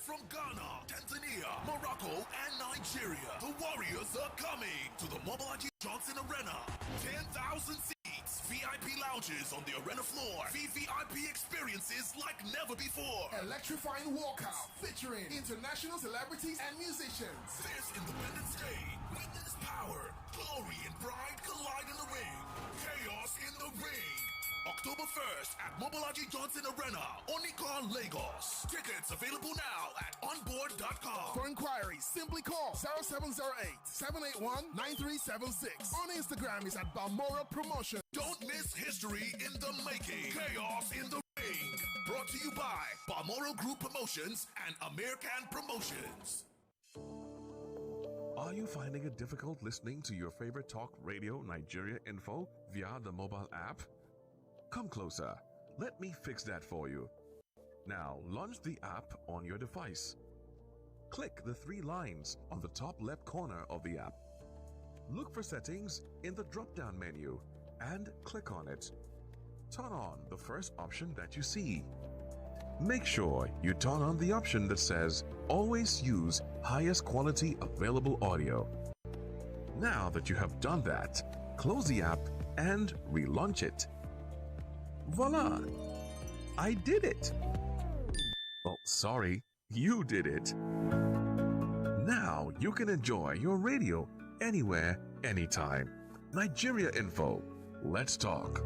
From Ghana, Tanzania, Morocco, and Nigeria, the Warriors are coming to the Mobolaji Johnson Arena. 10,000 seats, VIP lounges on the arena floor, VVIP experiences like never before. Electrifying walkout featuring international celebrities and musicians. This Independence Day, witness power, glory, and pride collide in the ring. Chaos in the ring. October 1st at Mobolaji Johnson Arena, Onikon, Lagos. Tickets available now at onboard.com. For inquiries, simply call 0708-781-9376. On Instagram is at Balmora Promotion. Don't miss history in the making. Chaos in the ring. Brought to you by Balmora Group Promotions and American Promotions. Are you finding it difficult listening to your favorite talk radio Nigeria Info via the mobile app? Come closer. Let me fix that for you. Now, launch the app on your device. Click the 3 lines on the top left corner of the app. Look for settings in the drop-down menu and click on it. Turn on the first option that you see. Make sure you turn on the option that says always use highest quality available audio. Now that you have done that, close the app and relaunch it. Voila! I did it! Oh, sorry, you did it. Now you can enjoy your radio anywhere, anytime. Nigeria Info. Let's talk.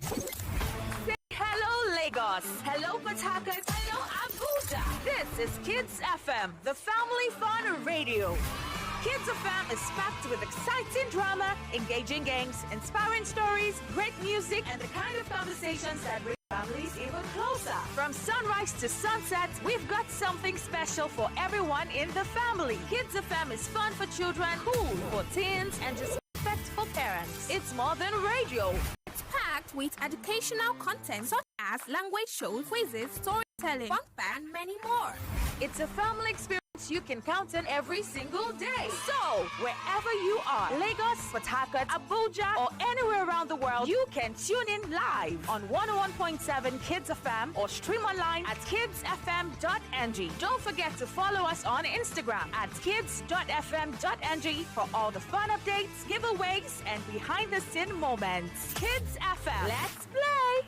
Say hello, Lagos. Hello, Port Harcourt. Hello, Abuja. This is Kids FM, the family fun radio. Kids FM is packed with exciting drama, engaging games, inspiring stories, great music, and the kind of conversations that bring families even closer. From sunrise to sunset, we've got something special for everyone in the family. Kids FM is fun for children, cool for teens, and just perfect for parents. It's more than radio. It's packed with educational content such as language shows, quizzes, storytelling, fun fact, and many more. It's a family experience you can count on every single day. So, wherever you are, Lagos, Port Harcourt, Abuja, or anywhere around the world, you can tune in live on 101.7 Kids FM or stream online at kidsfm.ng. Don't forget to follow us on Instagram at kids.fm.ng for all the fun updates, giveaways, and behind-the-scene moments. Kids FM, let's play!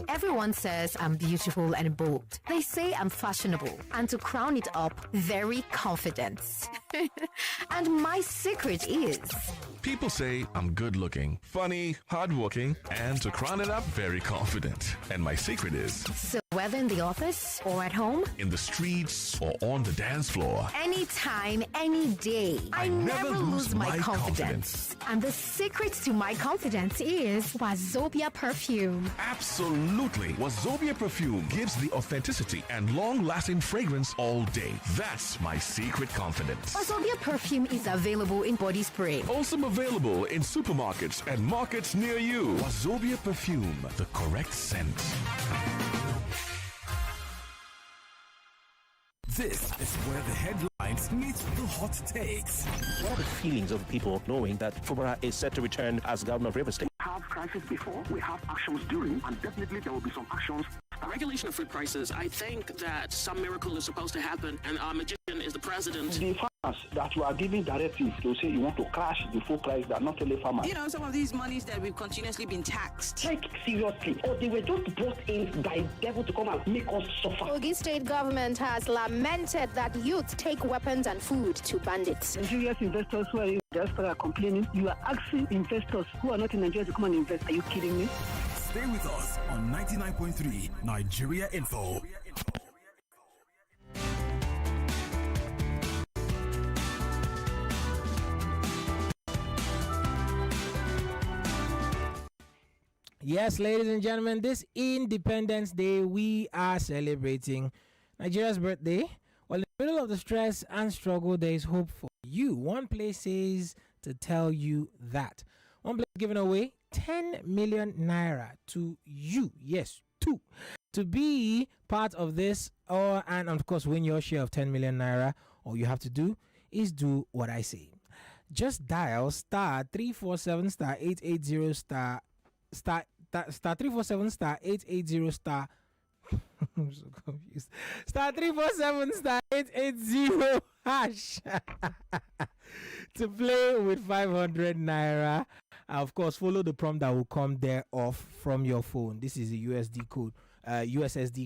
Everyone says I'm beautiful and bold. They say I'm fashionable. And to crown it up, very confident. And my secret is... People say I'm good looking, funny, hardworking, and to crown it up, very confident. And my secret is... So Whether in the office or at home, In the streets or on the dance floor. anytime, any day, I never lose my confidence. And the secret to my confidence is Wazobia perfume. Absolutely. Wazobia perfume gives the authenticity and long-lasting fragrance all day. That's my secret confidence. Wazobia perfume is available in body spray. Also available in supermarkets and markets near you. Wazobia perfume, the correct scent. This is where the headlines meet the hot takes. What are the feelings of people knowing that Fubara is set to return as governor of Rivers State? Have crisis before, we have actions during, and definitely there will be some actions. Regulation of food prices, I think that some miracle is supposed to happen, and our magician is the president. The farmers that you are giving directives to say you want to crash the full price, that not only farmers. You know, some of these monies that we've continuously been taxed. Take seriously, or they were just brought in by devil to come and make us suffer. Kogi state government has lamented that youth take weapons and food to bandits. Nigeria's investors who are in diaspora are complaining. You are asking investors who are not in Nigeria to come and invest. Are you kidding me? Stay with us on 99.3 Nigeria Info. Yes, ladies and gentlemen, this Independence Day, we are celebrating Nigeria's birthday. While in the middle of the stress and struggle, there is hope for you. One place says to tell you that. One place giving away 10 million naira to you. Yes, two. To be part of this, and of course, win your share of 10 million naira, all you have to do is do what I say. Just dial star 347 star 880 star 347 star 880 star. I'm so confused. Star 347 star 880 hash to play with 500 naira. Of course, follow the prompt that will come there off from your phone. This is a USSD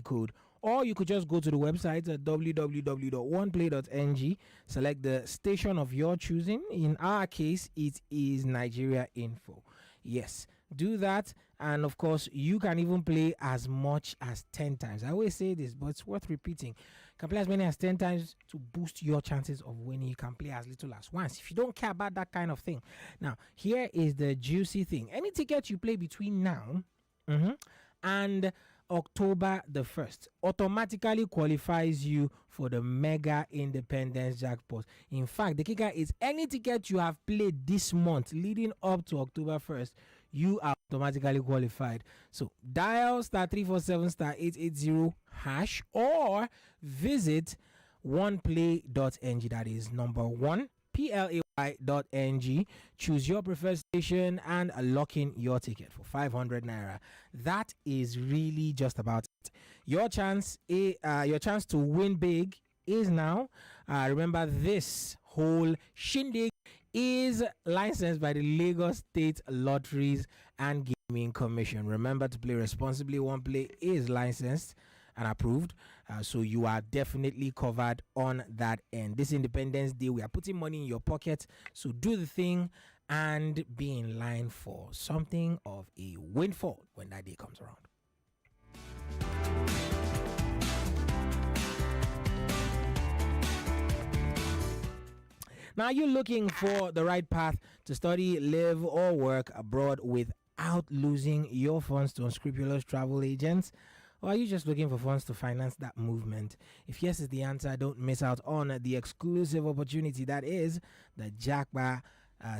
code. Or you could just go to the website at www.oneplay.ng, select the station of your choosing. In our case, it is Nigeria Info. Yes, do that. And of course, you can even play as much as 10 times. I always say this, but it's worth repeating. You can play as many as 10 times to boost your chances of winning. You can play as little as once if you don't care about that kind of thing. Now, here is the juicy thing. Any ticket you play between now and October the 1st automatically qualifies you for the mega independence jackpot. In fact, the kicker is any ticket you have played this month leading up to October 1st, you are automatically qualified. So dial star 347 star 880 hash or visit oneplay.ng. That is number 1 play.ng. Choose your preferred station and lock in your ticket for 500 naira. That is really just about it. Your chance to win big is now. Remember, this whole shindig is licensed by the Lagos State Lotteries and Gaming Commission. Remember to play responsibly. One Play is licensed and approved, so you are definitely covered on that end. This Independence Day, we are putting money in your pocket, so do the thing and be in line for something of a windfall when that day comes around. Now, you're looking for the right path to study, live, or work abroad without losing your funds to unscrupulous travel agents? Or are you just looking for funds to finance that movement? If yes is the answer, don't miss out on the exclusive opportunity that is the Jackba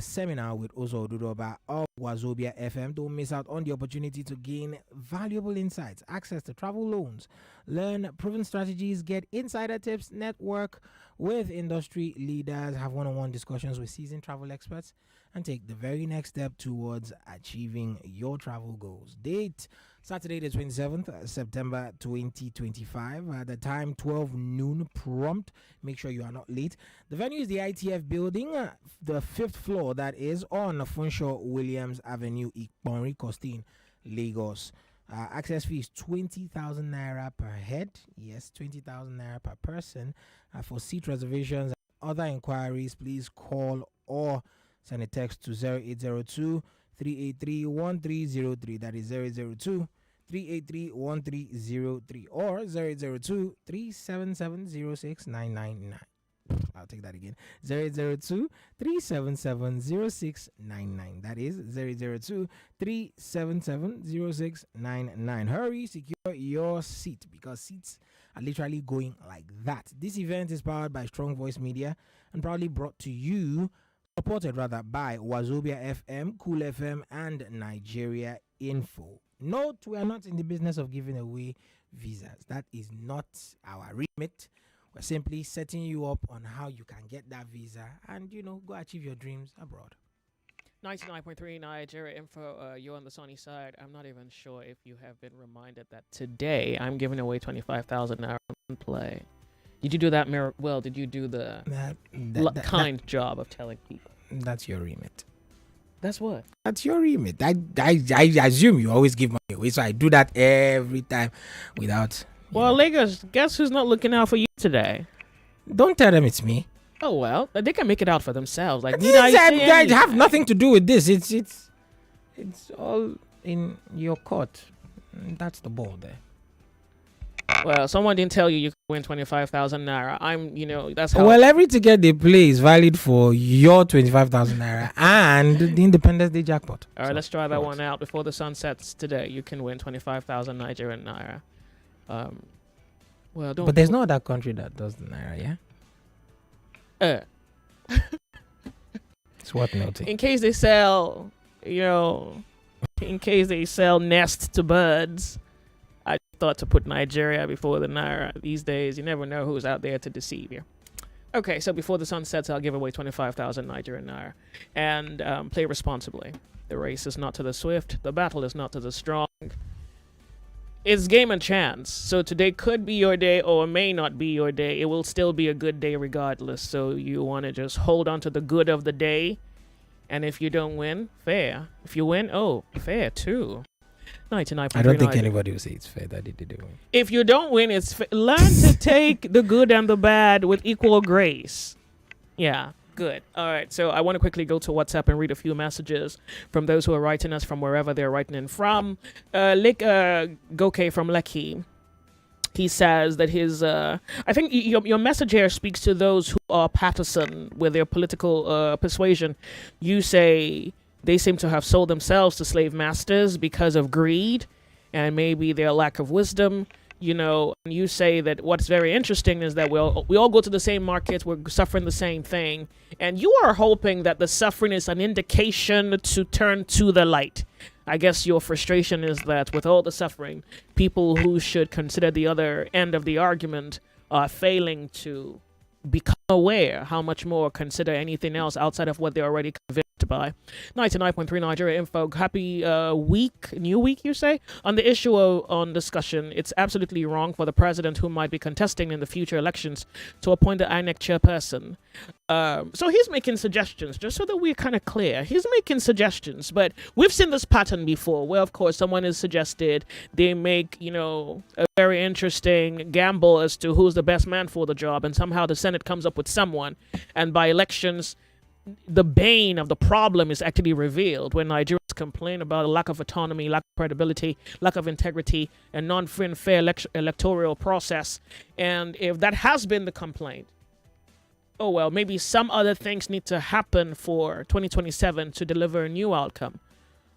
seminar with Ozo Odudoba of Wazobia FM. Don't miss out on the opportunity to gain valuable insights, access to travel loans, learn proven strategies, get insider tips, network with industry leaders, have one-on-one discussions with seasoned travel experts, and take the very next step towards achieving your travel goals. Date Saturday the 27th September 2025 at the time 12 noon prompt. Make sure you are not late. The venue is the ITF building, the 5th floor, that is on Funshaw Williams Avenue, Ikponri, Costin, Lagos. Access fee is 20,000 naira per head. Yes, 20,000 naira per person. For seat reservations and other inquiries, please call or send a text to 0802 383 1303. That is 002 383-1303 or 0802-377-0699. I'll take that again. 0802-377-0699. That is 0802-377-0699. Hurry, secure your seat because seats are literally going like that. This event is powered by Strong Voice Media and proudly brought to you, supported rather, by Wazobia FM, Cool FM, and Nigeria Info. Note, we are not in the business of giving away visas. That is not our remit. We're simply setting you up on how you can get that visa and, go achieve your dreams abroad. 99.3 Nigeria Info, you're on the sunny side. I'm not even sure if you have been reminded that today I'm giving away 25,000 naira on play. Did you do that, did you do the kind job of telling people? That's your remit. That's what? That's your remit. I assume you always give money away, so I do that every time without... Well, Lagos, guess who's not looking out for you today? Don't tell them it's me. Oh, well, they can make it out for themselves. Like, I have nothing to do with this. It's all in your court. That's the ball there. Well, someone didn't tell you could win 25,000 naira. That's how... Well, every ticket they play is valid for your 25,000 naira and the Independence Day jackpot. All right, let's try that one out before the sun sets today. You can win 25,000 Nigerian naira. But there's no other country that does the naira, yeah? It's worth noting. In case they sell, nest to birds, I thought to put Nigeria before the naira. These days, you never know who's out there to deceive you. Okay, so before the sun sets, I'll give away 25,000 Nigerian naira. And play responsibly. The race is not to the swift. The battle is not to the strong. It's game and chance. So today could be your day or may not be your day. It will still be a good day regardless. So you want to just hold on to the good of the day. And if you don't win, fair. If you win, fair too. 99.3. I don't think anybody will say it's fair that they did win. If you don't win, it's learn to take the good and the bad with equal grace. Yeah. Good. All right. So I want to quickly go to WhatsApp and read a few messages from those who are writing us from wherever they're writing in from. Goke from Lekki. He says that his... I think your message here speaks to those who are partisan with their political persuasion. You say they seem to have sold themselves to slave masters because of greed and maybe their lack of wisdom. You say that what's very interesting is that we all go to the same markets, we're suffering the same thing, and you are hoping that the suffering is an indication to turn to the light. I guess your frustration is that with all the suffering, people who should consider the other end of the argument are failing to become aware how much more consider anything else outside of what they're already convinced by. 99.3 Nigeria Info. Happy new week, you say? On the issue on discussion, it's absolutely wrong for the president who might be contesting in the future elections to appoint the INEC chairperson. So he's making suggestions, just so that we're kind of clear. He's making suggestions, but we've seen this pattern before, where, of course, someone has suggested they make, a very interesting gamble as to who's the best man for the job, and somehow the Senate comes up with someone, and by elections, the bane of the problem is actually revealed when Nigerians complain about a lack of autonomy, lack of credibility, lack of integrity, and non-free and fair electoral process. And if that has been the complaint, maybe some other things need to happen for 2027 to deliver a new outcome.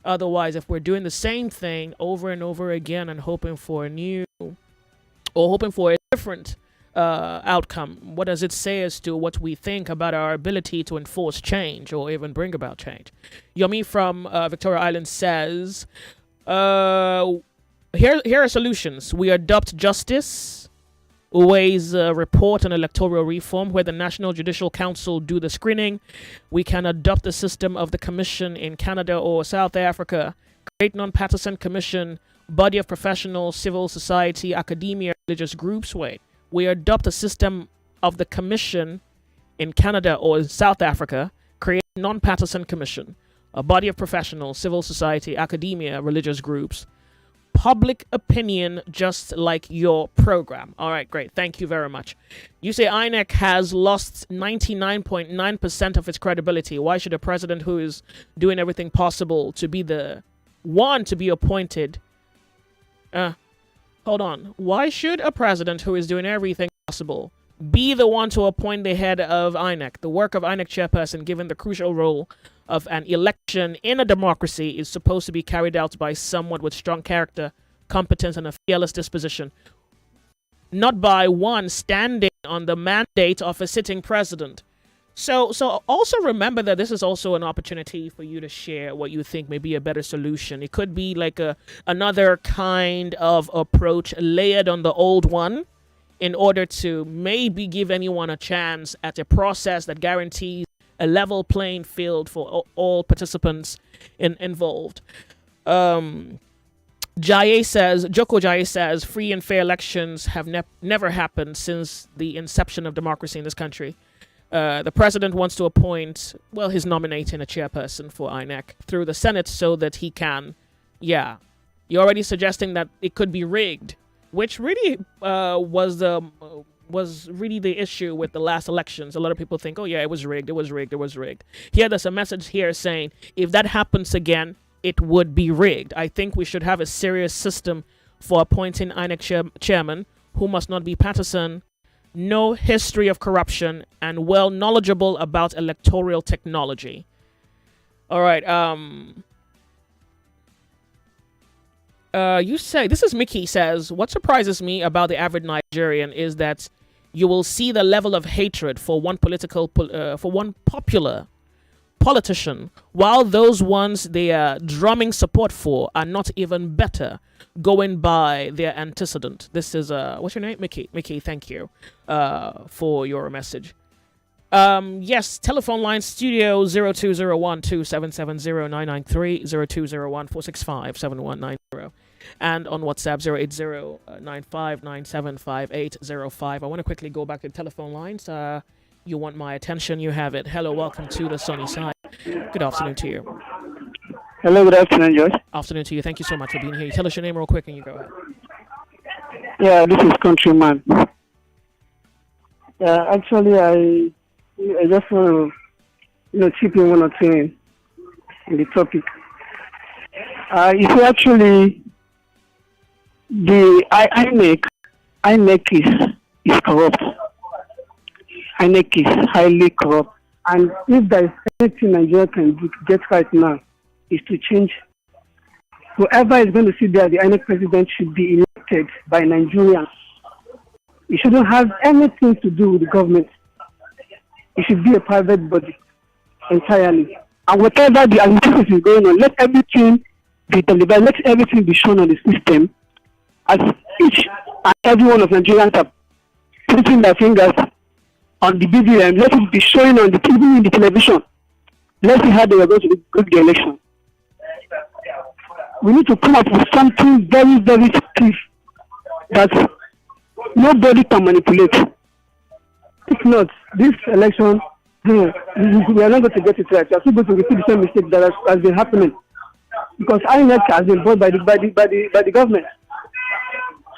Otherwise, if we're doing the same thing over and over again and hoping for a different outcome, what does it say as to what we think about our ability to enforce change or even bring about change? Yomi from Victoria Island says, here are solutions. We adopt Justice Uwe's report on electoral reform, where the National Judicial Council do the screening. We can adopt the system of the commission in Canada or South Africa, create non-partisan commission, body of professionals, civil society, academia, religious groups. We adopt a system of the commission in Canada or South Africa, create a non-partisan commission, a body of professionals, civil society, academia, religious groups, public opinion, just like your program. All right, great. Thank you very much. You say INEC has lost 99.9% of its credibility. Why should a president who is doing everything possible to be the one to be appointed Hold on. Why should a president who is doing everything possible be the one to appoint the head of INEC? The work of INEC chairperson, given the crucial role of an election in a democracy, is supposed to be carried out by someone with strong character, competence, and a fearless disposition, not by one standing on the mandate of a sitting president. So also remember that this is also an opportunity for you to share what you think may be a better solution. It could be like another kind of approach layered on the old one in order to maybe give anyone a chance at a process that guarantees a level playing field for all participants involved. Joko Jaye says, free and fair elections have never happened since the inception of democracy in this country. The president wants to appoint, he's nominating a chairperson for INEC through the Senate so that he can, you're already suggesting that it could be rigged, which really was really the issue with the last elections. A lot of people think, it was rigged. Here, there's a message here saying, if that happens again, it would be rigged. I think we should have a serious system for appointing INEC chairman who must not be partisan, no history of corruption, and well knowledgeable about electoral technology. All right. You say, this is Mickey says, what surprises me about the average Nigerian is that you will see the level of hatred for one popular politician, while those ones they are drumming support for are not even better, going by their antecedent. This is what's your name? Mickey, thank you for your message. Yes, telephone line studio 020127709993 020146571990, and on WhatsApp 08095975805. I want to quickly go back to the telephone lines. You want my attention, you have it. Hello, welcome to the sunny side. Good afternoon to you. Hello, good afternoon, Joyce. Afternoon to you. Thank you so much for being here. Tell us your name real quick and you go ahead. Yeah, this is Countryman. Actually, I just want to, chip in one or two in the topic. You see, actually, the INEC is corrupt. INEC is highly corrupt. And if there is anything Nigeria can get right now, is to change. Whoever is going to sit there, the INEC president should be elected by Nigerians. It shouldn't have anything to do with the government. It should be a private body entirely. And whatever the administration is going on, let everything be delivered, let everything be shown on the system, as each and every one of Nigerians are putting their fingers on the BVM. Let it be showing on the TV, in the television. Let's see how they are going to do the election. We need to come up with something very, very stiff that nobody can manipulate. If not, this election, we are not going to get it right. We are still going to repeat the same mistake that has been happening, because INEC has been bought by the government.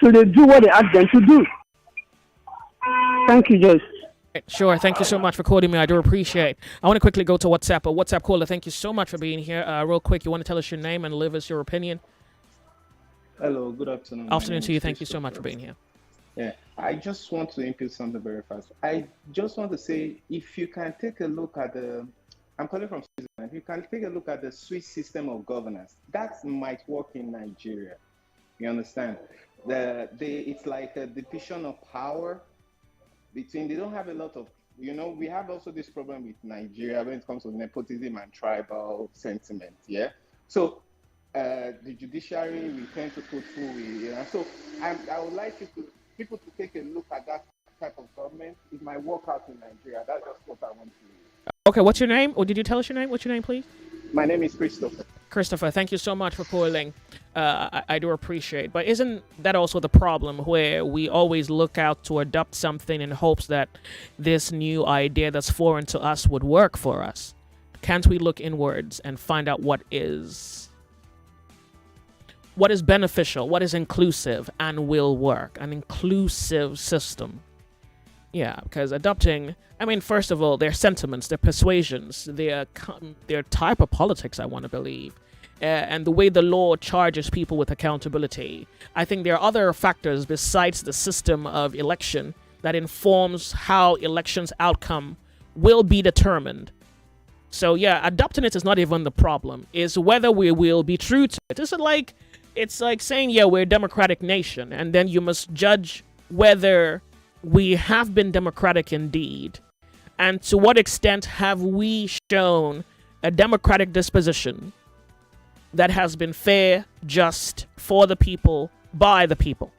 So they do what they ask them to do. Thank you, Joyce. Sure. Thank you so much for calling me. I do appreciate. I want to quickly go to WhatsApp. A WhatsApp caller, thank you so much for being here. Real quick, you want to tell us your name and leave us your opinion? Hello, good afternoon. Afternoon to you. Thank you so much for being here. Yeah, I just want to input something very fast. I just want to say, if you can take a look at I'm calling from Switzerland. If you can take a look at the Swiss system of governance, that might work in Nigeria. You understand? It's like a division of power between, they don't have a lot of, we have also this problem with Nigeria when it comes to nepotism and tribal sentiment, yeah? So the judiciary, we tend to put full, so I would like people to take a look at that type of government. It might work out in Nigeria. That's just what I want to. Okay, what's your name? Or did you tell us your name? What's your name, please? My name is Christopher. Christopher, thank you so much for calling. I do appreciate. But isn't that also the problem, where we always look out to adopt something in hopes that this new idea that's foreign to us would work for us? Can't we look inwards and find out what is beneficial, what is inclusive and will work? An inclusive system. Yeah, because adopting, I mean, first of all, their sentiments, their persuasions, their type of politics, I want to believe, and the way the law charges people with accountability. I think there are other factors besides the system of election that informs how elections outcome will be determined. So yeah, adopting it is not even the problem. It's whether we will be true to it. It's like saying, yeah, we're a democratic nation, and then you must judge whether we have been democratic indeed, and to what extent have we shown a democratic disposition that has been fair, just, for the people, by the people.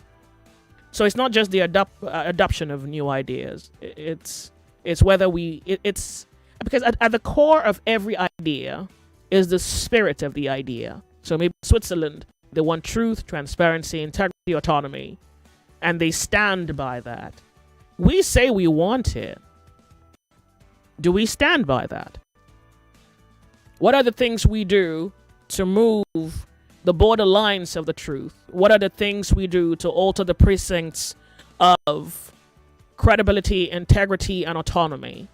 So it's not just the adoption of new ideas. It's whether it's because at the core of every idea is the spirit of the idea. So maybe Switzerland, they want truth, transparency, integrity, autonomy, and they stand by that. We say we want it. Do we stand by that? What are the things we do to move the borderlines of the truth? What are the things we do to alter the precincts of credibility, integrity, and autonomy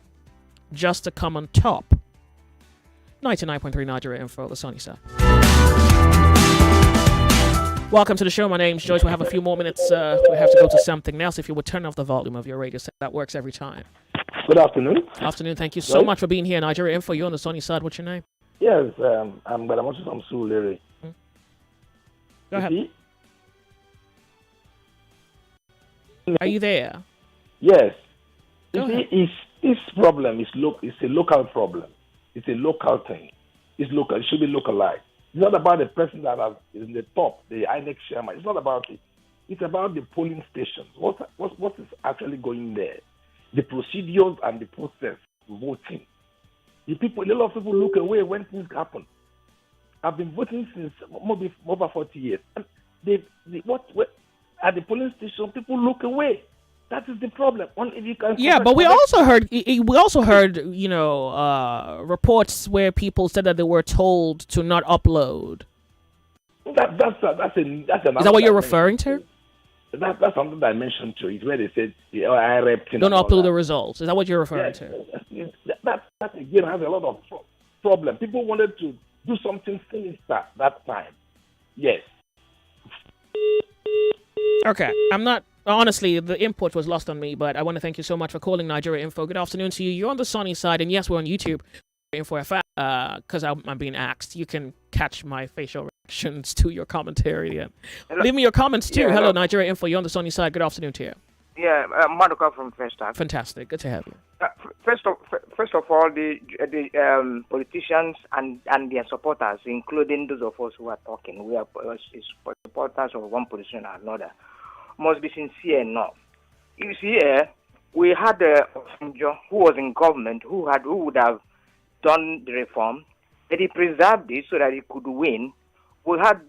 just to come on top? 99.3 Nigeria Info, the sunny side. Welcome to the show. My name's Joyce. We have a few more minutes. We have to go to something else. If you would turn off the volume of your radio set, that works every time. Good afternoon. Afternoon. Thank you so much for being here. Nigeria Info, you're on the sunny side. What's your name? Yes, I'm Badamosu from Sulere. Go ahead. Are you there? Yes. Go you see, this problem is a local problem. It's a local thing. It's local. It should be localized. It's not about the person that is in the top, the INEC chairman. It's not about it. It's about the polling stations. What is actually going there? The procedures and the process of voting. A lot of people look away when things happen. I've been voting since over 40 years. And at the polling station, people look away. That is the problem. Yeah, but we also heard, reports where people said that they were told to not upload. That's Is that what you're referring to? That's something that I mentioned to it, where they said I repped. Don't upload the results. Is that what you're referring to? That again has a lot of problem. People wanted to do something sinister that time. Yes. Okay, honestly, the input was lost on me, but I want to thank you so much for calling Nigeria Info. Good afternoon to you. You're on the sunny side, and yes, we're on YouTube. Info FM, because I'm being asked. You can catch my facial reactions to your commentary. Yeah. Leave me your comments too. Hello, Nigeria Info. You're on the sunny side. Good afternoon to you. Yeah, Madoka from Festac. Fantastic. Good to have you. First of all, the politicians and their supporters, including those of us who are talking, we are supporters of one position or another, must be sincere enough. You see, we had Obasanjo who was in government who would have done the reform, but he preserved it so that he could win. We had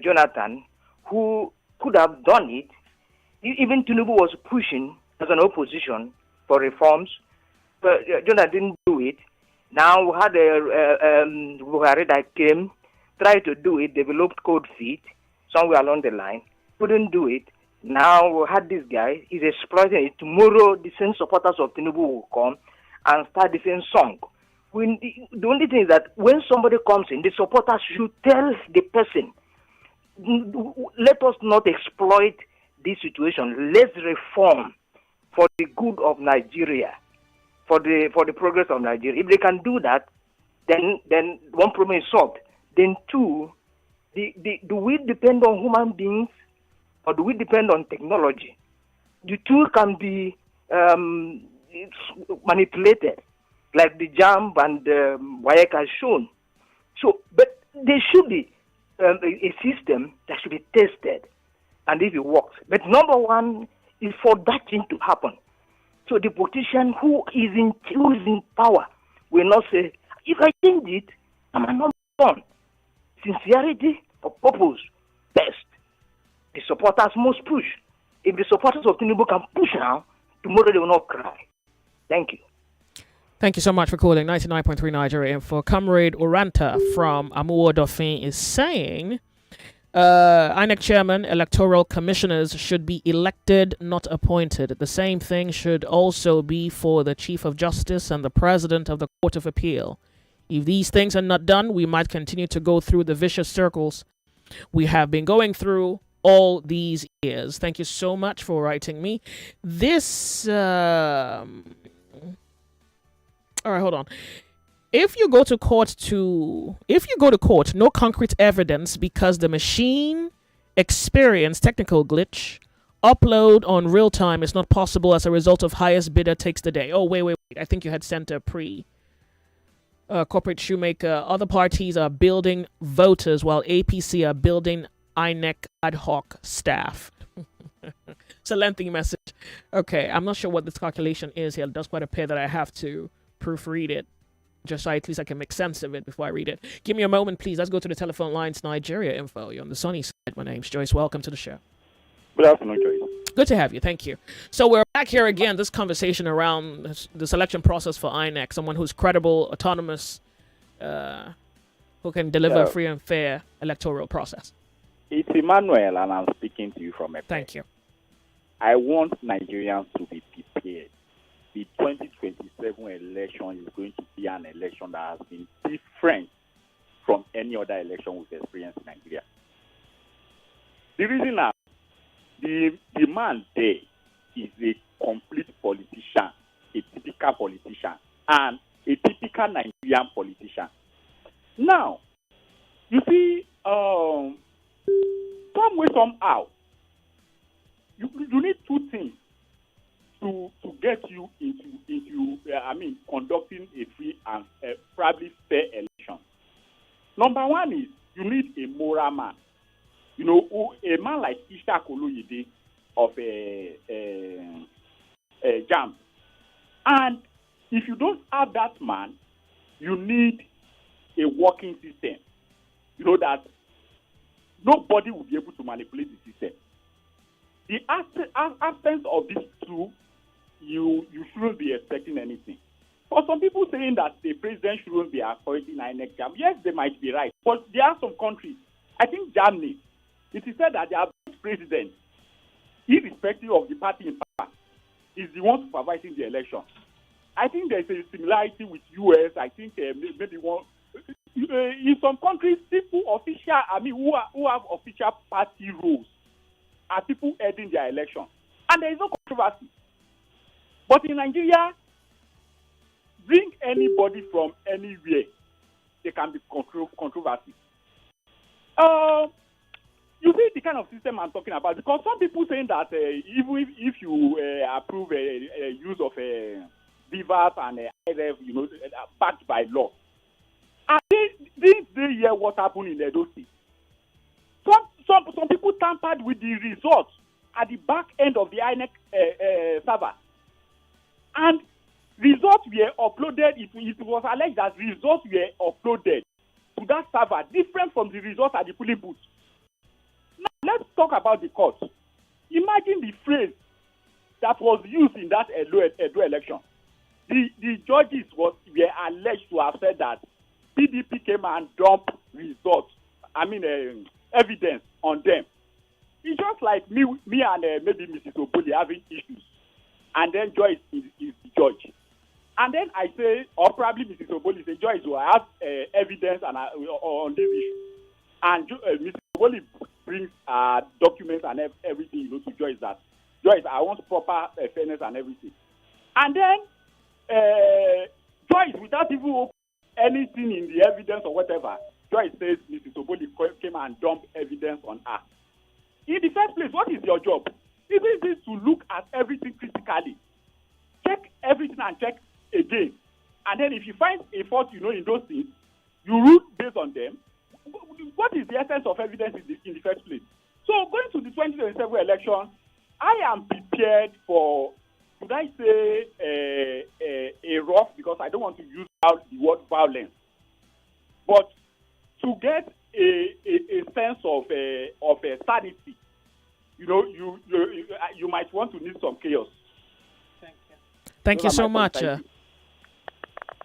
Jonathan who could have done it. Even Tinubu was pushing as an opposition for reforms, but Jonathan didn't do it. Now we had Buhari that came, tried to do it, developed cold feet somewhere along the line, couldn't do it. Now we had this guy, he's exploiting it. Tomorrow the same supporters of Tinubu will come and start the same song. The only thing is that when somebody comes in, the supporters should tell the person, let us not exploit this situation. Let's reform for the good of Nigeria, for the progress of Nigeria. If they can do that, then one problem is solved. Then two, do we depend on human beings or do we depend on technology? The two can be manipulated, like the JAMB and WAEC has shown. So, but there should be a system that should be tested, and if it works. But number one is for that thing to happen. So the politician who is in power will not say, if I change it, I'm not done. Sincerity or purpose, best. The supporters must push. If the supporters of Tinubu can push now, tomorrow they will not cry. Thank you. Thank you so much for calling 99.3 Nigeria Info. Comrade Oranta from Amuwo Dauphin is saying INEC chairman, electoral commissioners should be elected, not appointed. The same thing should also be for the Chief of Justice and the President of the Court of Appeal. If these things are not done, we might continue to go through the vicious circles we have been going through all these years. Thank you so much for writing me. This, all right, hold on. If you go to court, no concrete evidence because the machine experienced technical glitch. Upload on real time is not possible as a result of highest bidder takes the day. Oh, wait. I think you had sent a corporate shoemaker. Other parties are building voters while APC are building INEC ad hoc staff. It's a lengthy message. Okay, I'm not sure what this calculation is here. It does quite appear that I have to proofread it, just so at least I can make sense of it before I read it. Give me a moment, please. Let's go to the telephone lines. Nigeria info. You're on the sunny side. My name's Joyce. Welcome to the show. Good afternoon, Joyce. Good to have you. Thank you. So we're back here again. This conversation around the selection process for INEC, someone who's credible, autonomous, who can deliver a free and fair electoral process. It's Emmanuel, and I'm speaking to you from a. Thank you. I want Nigerians to be prepared. The 2027 election is going to be an election that has been different from any other election we've experienced in Nigeria. The reason is the man there is a complete politician, a typical politician, and a typical Nigerian politician. Now, you see, some way, somehow, you need two things to get you into conducting a free and probably fair election. Number one is you need a moral man. You know, a man like Ishaq Oloyede of JAM. And if you don't have that man, you need a working system. You know that nobody will be able to manipulate the system. The absence of these two, you shouldn't be expecting anything. For some people saying that the president shouldn't be appointing INEC JAM, yes, they might be right. But there are some countries, I think Germany, it is said that their president, irrespective of the party in power, is the one supervising the election. I think there's a similarity with US. I think maybe one in some countries, people who have official party roles are people heading their election, and there is no controversy. But in Nigeria, bring anybody from anywhere, there can be controversy. You see the kind of system I'm talking about, because some people saying that even if you approve a use of beavers and IRF, backed by law, and didn't they hear what happened in Edo State? Some people tampered with the results at the back end of the INEC server, and results were uploaded. It was alleged that results were uploaded to that server different from the results at the polling booth. Now let's talk about the court. Imagine the phrase that was used in that Edo election. The judges were alleged to have said that PDP came and dumped results. Evidence on them. It's just like me and maybe Mrs. Obuli having issues, and then Joyce is the judge. And then I say, or probably Mrs. Oboli say, Joyce will have evidence on this issue. And Mrs. Oboli brings documents and everything, to Joyce that, Joyce, I want proper fairness and everything. And then Joyce, without even anything in the evidence or whatever, Joyce says Mrs. Oboli came and dumped evidence on her. In the first place, what is your job? Isn't it to look at everything critically? Check everything and check again. And then if you find a fault, in those things, you rule based on them. What is the essence of evidence in the first place? So going to the 2027 election, I am prepared for, should I say, a rough, because I don't want to use the word violence, but to get a sense of sanity. You might want to need some chaos. Thank you so much.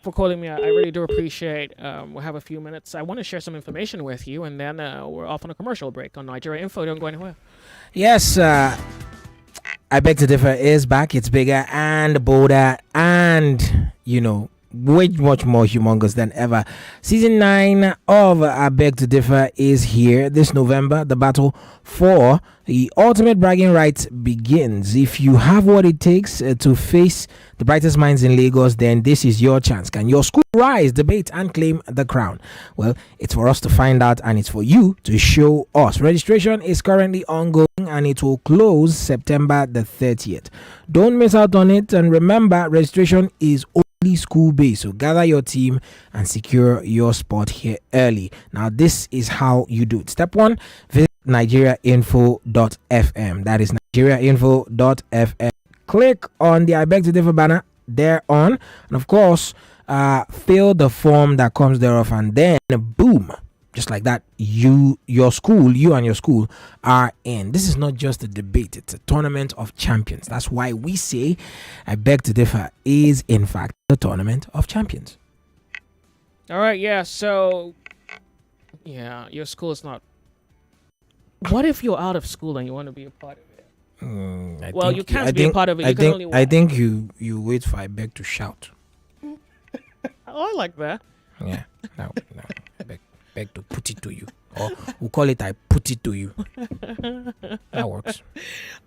for calling me. I really do appreciate. We'll have a few minutes. I want to share some information with you, and then we're off on a commercial break on Nigeria Info. Don't go anywhere. Yes, I beg to differ is back. It's bigger and bolder and, way much more humongous than ever. Season 9 of I Beg to Differ is here this November. The battle for the ultimate bragging rights begins. If you have what it takes to face the brightest minds in Lagos, then this is your chance. Can your school rise, debate, and claim the crown? Well, it's for us to find out, and it's for you to show us. Registration is currently ongoing, and it will close September the 30th. Don't miss out on it, and remember, registration is school based, so gather your team and secure your spot here early. Now, this is how you do it. Step 1, visit nigeriainfo.fm. That is nigeriainfo.fm. Click on the I Beg to Differ banner thereon, and of course, fill the form that comes thereof, and then boom, just like that, you and your school are in. This is not just a debate, it's a tournament of champions. That's why we say I Beg to Differ is in fact the tournament of champions. All right, yeah, so your school is not. What if you're out of school and you want to be a part of it? You can't be a part of it. I think you wait for I Beg to shout. I like that. Yeah, no, beg to put it to you, or we'll call it I put it to you. That works.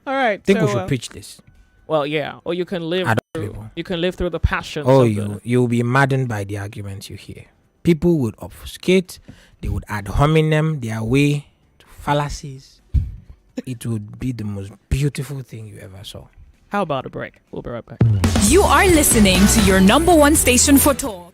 All right, I think we should pitch this. Well, yeah, or you can live through the passions. You'll be maddened by the arguments you hear. People would obfuscate, they would ad hominem their way to fallacies. It would be the most beautiful thing you ever saw. How about a break? We'll be right back. You are listening to your number one station for talk.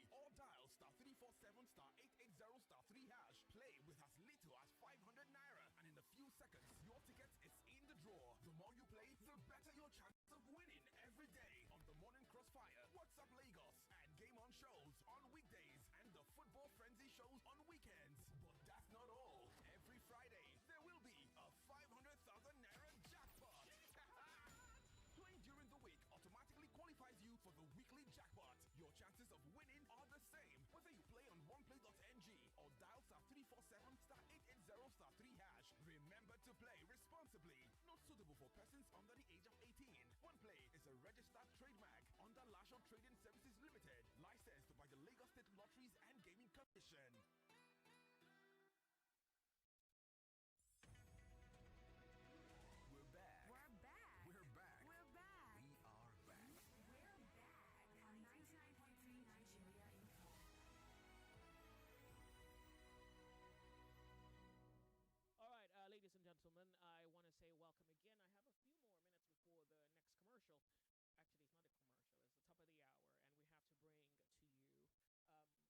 Or dial *347*880*3#. State Lotteries and Gaming Commission. We're back. We're back. We're back. We're back. We are back. We're back on 99.3 Nigeria Info. All right, ladies and gentlemen, I want to say welcome again. I have a few more minutes before the next commercial. Actually, it's not a commercial. It's the top of the hour, and we have to bring to you the headline news. I want to quickly just give this moment to someone to leave us their thoughts,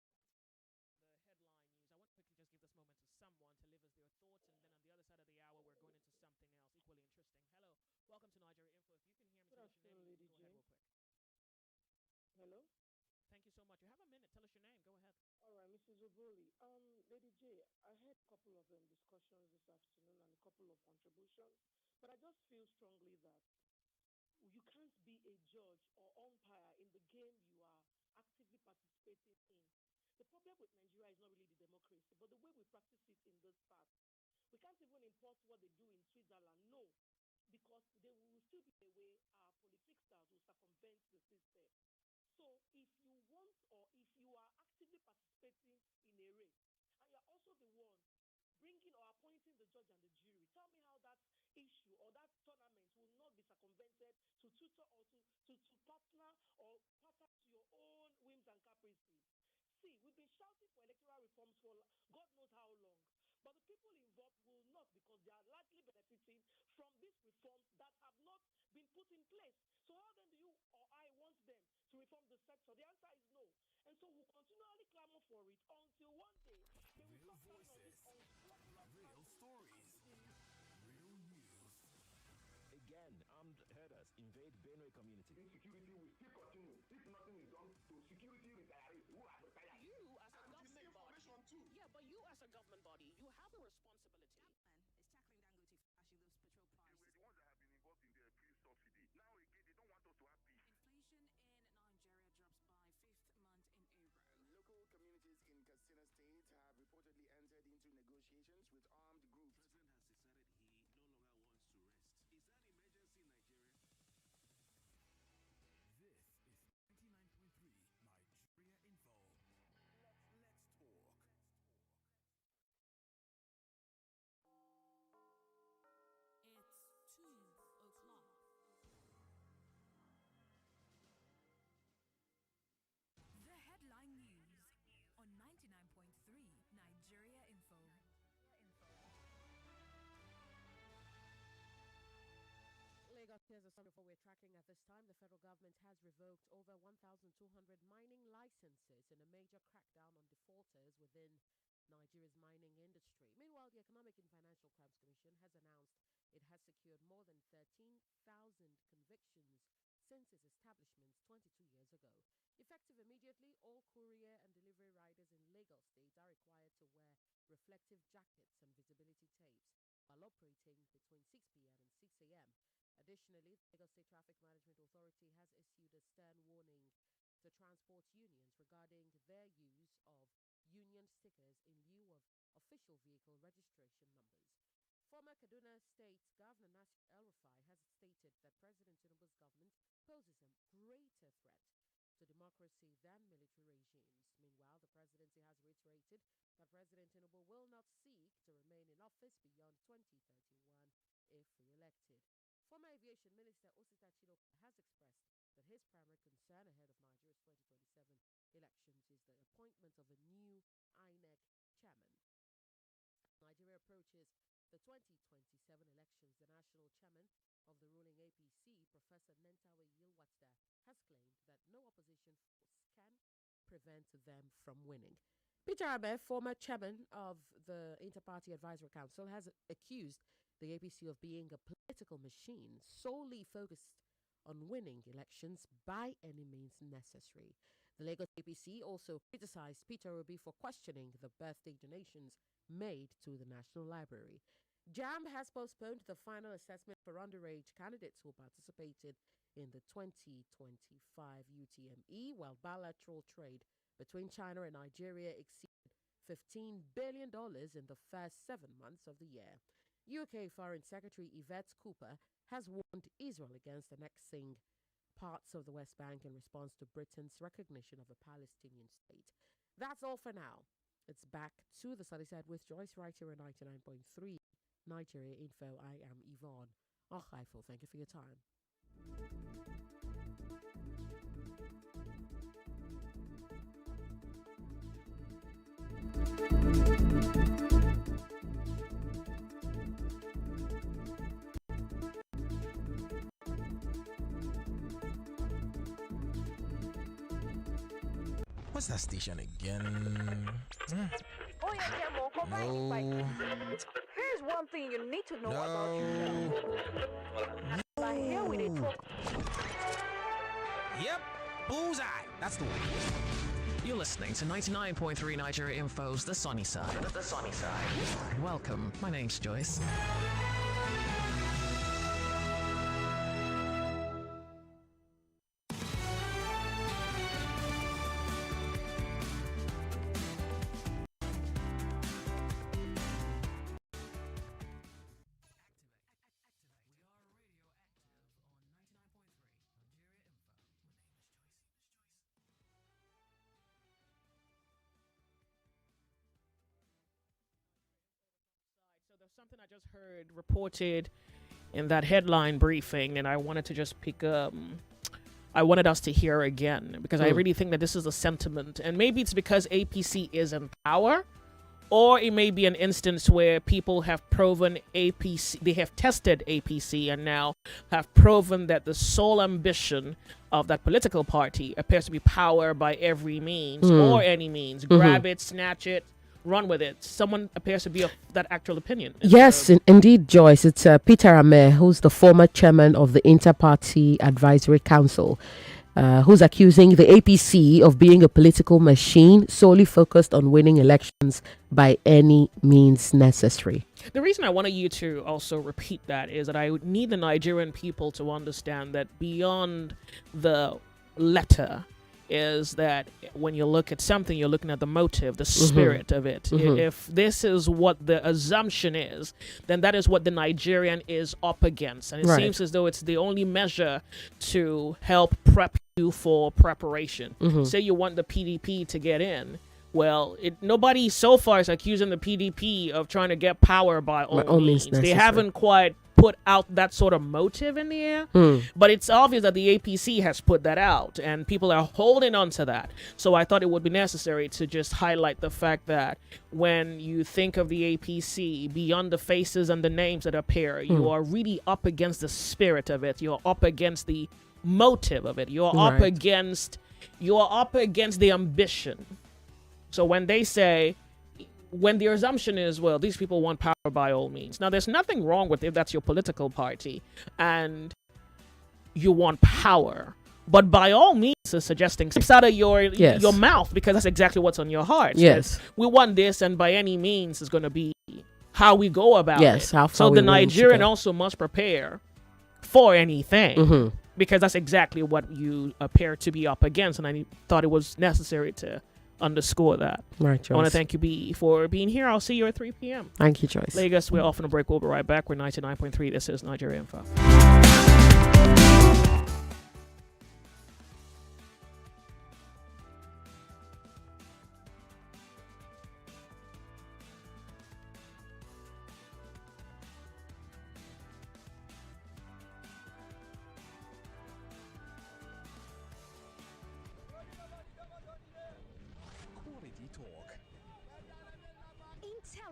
and then on the other side of the hour, we're going into something else equally interesting. Hello, welcome to Nigeria Info. If you can hear me, tell us your name. Lady Go ahead real quick. Hello? Thank you so much. You have a minute. Tell us your name. Go ahead. All right, Mrs. Oboli. Lady J, I had a couple of discussions this afternoon and a couple of contributions, but I just feel strongly that you can't be a judge or umpire in the game you are actively participating in. The problem with Nigeria is not really the democracy, but the way we practice it in this part. We can't even import what they do in Switzerland, no, because there will still be a way our politicians will circumvent the system. So if you want or if you are actively participating in a race, and you're also the one bringing or appointing the judge and the jury, tell me how that issue or that tournament will not be circumvented to tutor or to partner or pattern to your own whims and caprices. See, we've been shouting for electoral reforms for God knows how long, but the people involved will not, because they are largely benefiting from these reforms that have not been put in place. So how then do you or I want them to reform the sector? The answer is no. And so we'll continually clamor for it until one day they will Real stop voices, on real stories, real news. Again, armed herders invade Benue community. Insecurity will still continue if nothing is done to security retirees who are retired. You as a government body. Too. Yeah, but you as a government body, you have a responsibility. It's tackling Dangote flashing those petrol prices. We're the ones that have been involved in the fuel subsidy. Now again, they don't want us to have peace. Inflation in Nigeria drops by fifth month in a row. Local communities in Katsina State have reportedly entered into negotiations with armed groups. The president has decided he no longer wants to rest. Is that emergency in Nigeria? This is 99.3 Nigeria Info. Let's talk. It's 2 o'clock. The headline news on 99.3 Nigeria Info. Lagos, here's a summary for we're tracking at this time. The federal government has revoked over 1,200 mining licenses in a major crackdown on defaulters within Nigeria's mining industry. Meanwhile, the Economic and Financial Crimes Commission has announced it has secured more than 13,000 convictions since its establishment 22 years ago. Effective immediately, all courier and delivery riders in Lagos State are required to wear reflective jackets and visibility tapes while operating between 6 p.m. and 6 a.m. Additionally, the Lagos State Traffic Management Authority has issued a stern warning to transport unions regarding their use of union stickers in lieu of official vehicle registration numbers. Former Kaduna State Governor Nasir El-Rufai has stated that President Tinubu's government poses a greater threat to democracy than military regimes. Meanwhile, the presidency has reiterated that President Tinubu will not seek to remain in office beyond 2031 if re-elected. Former Aviation Minister Osita Chinoka has expressed that his primary concern ahead of Nigeria's 2027 elections is the appointment of a new INEC chairman. Nigeria approaches the 2027 elections. The national chairman of the ruling APC, Professor Nentawe Yilwatda, has claimed that no opposition force can prevent them from winning. Peter Abe, former chairman of the Inter-Party Advisory Council, has accused the APC of being a political machine solely focused on winning elections by any means necessary. The Lagos APC also criticized Peter Obi for questioning the birthday donations made to the National Library. JAMB has postponed the final assessment for underage candidates who participated in the 2025 UTME, while bilateral trade between China and Nigeria exceeded $15 billion in the first 7 months of the year. UK Foreign Secretary Yvette Cooper has warned Israel against annexing parts of the West Bank in response to Britain's recognition of a Palestinian state. That's all for now. It's back to the sunny side with Joyce right here at 99.3 Nigeria Info. I am Yvonne Archival. Thank you for your time. What's that station again? Oh, yeah, Demo, go buy it, buy it. Here's one thing you need to know about yourself. But here we dey talk. Yep, bullseye. That's the one. You're listening to 99.3 Nigeria Info's The Sunny Side. The Sunny Side. Welcome. My name's Joyce. Something I just heard reported in that headline briefing, and I wanted to just I wanted us to hear again because I really think that this is a sentiment, and maybe it's because APC is in power, or it may be an instance where people have proven APC, they have tested APC, and now have proven that the sole ambition of that political party appears to be power by every means or any means. Grab it, snatch it, run with it. Someone appears to be of that actual opinion. Yes, indeed, Joyce. It's Peter Ame, who's the former chairman of the Inter-Party Advisory Council, who's accusing the APC of being a political machine solely focused on winning elections by any means necessary. The reason I wanted you to also repeat that is that I would need the Nigerian people to understand that beyond the letter is that when you look at something, you're looking at the motive, the spirit of it. If this is what the assumption is, then that is what the Nigerian is up against. And it seems as though it's the only measure to help prep you for preparation. Say you want the PDP to get in. Well, nobody so far is accusing the PDP of trying to get power by all means. They haven't quite put out that sort of motive in the air, but it's obvious that the APC has put that out, and people are holding on to that. So I thought it would be necessary to just highlight the fact that when you think of the APC, beyond the faces and the names that appear, you are really up against the spirit of it. You're up against the motive of it. You're up against the ambition. So when they say, when the assumption is, well, these people want power by all means. Now, there's nothing wrong with if that's your political party and you want power. But by all means, is suggesting steps out of your mouth, because that's exactly what's on your heart. Yes. We want this, and by any means is going to be how we go about it. How far so the Nigerian also must prepare for anything, because that's exactly what you appear to be up against. And I thought it was necessary to underscore that. Right, Joyce. I want to thank you, B, for being here. I'll see you at 3 p.m. Thank you, Joyce. Lagos, we're off on a break. We'll be right back. We're 99.3. This is Nigeria Info.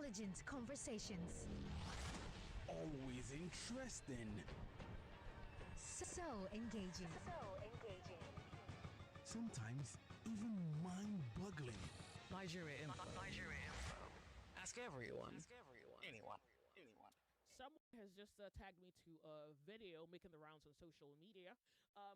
Intelligent conversations. Always interesting. So engaging. Sometimes even mind-boggling. Nigeria Info. Ask everyone. Anyone. Someone has just tagged me to a video making the rounds on social media.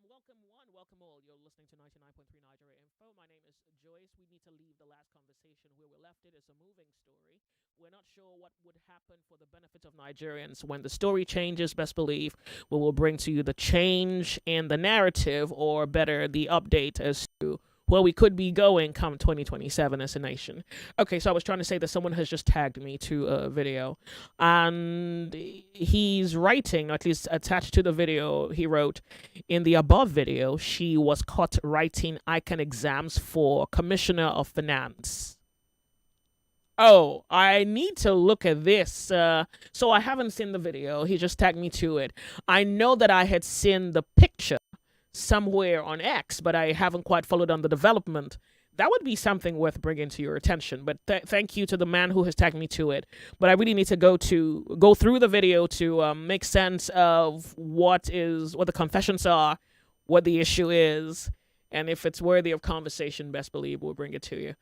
Welcome all. You're listening to 99.3 Nigeria Info. My name is Joyce. We need to leave the last conversation where we left it. It's a moving story. We're not sure what would happen for the benefit of Nigerians. When the story changes, best believe we will bring to you the change in the narrative, or better, the update as to where we could be going come 2027 as a nation. Okay, so I was trying to say that someone has just tagged me to a video, and he's writing, at least attached to the video, he wrote, in the above video, she was caught writing icon exams for Commissioner of Finance. Oh, I need to look at this. So I haven't seen the video. He just tagged me to it. I know that I had seen the picture somewhere on X, but I haven't quite followed on the development. That would be something worth bringing to your attention. But thank you to the man who has tagged me to it. But I really need to go through the video to make sense of what the confessions are, what the issue is, and if it's worthy of conversation, best believe we'll bring it to you.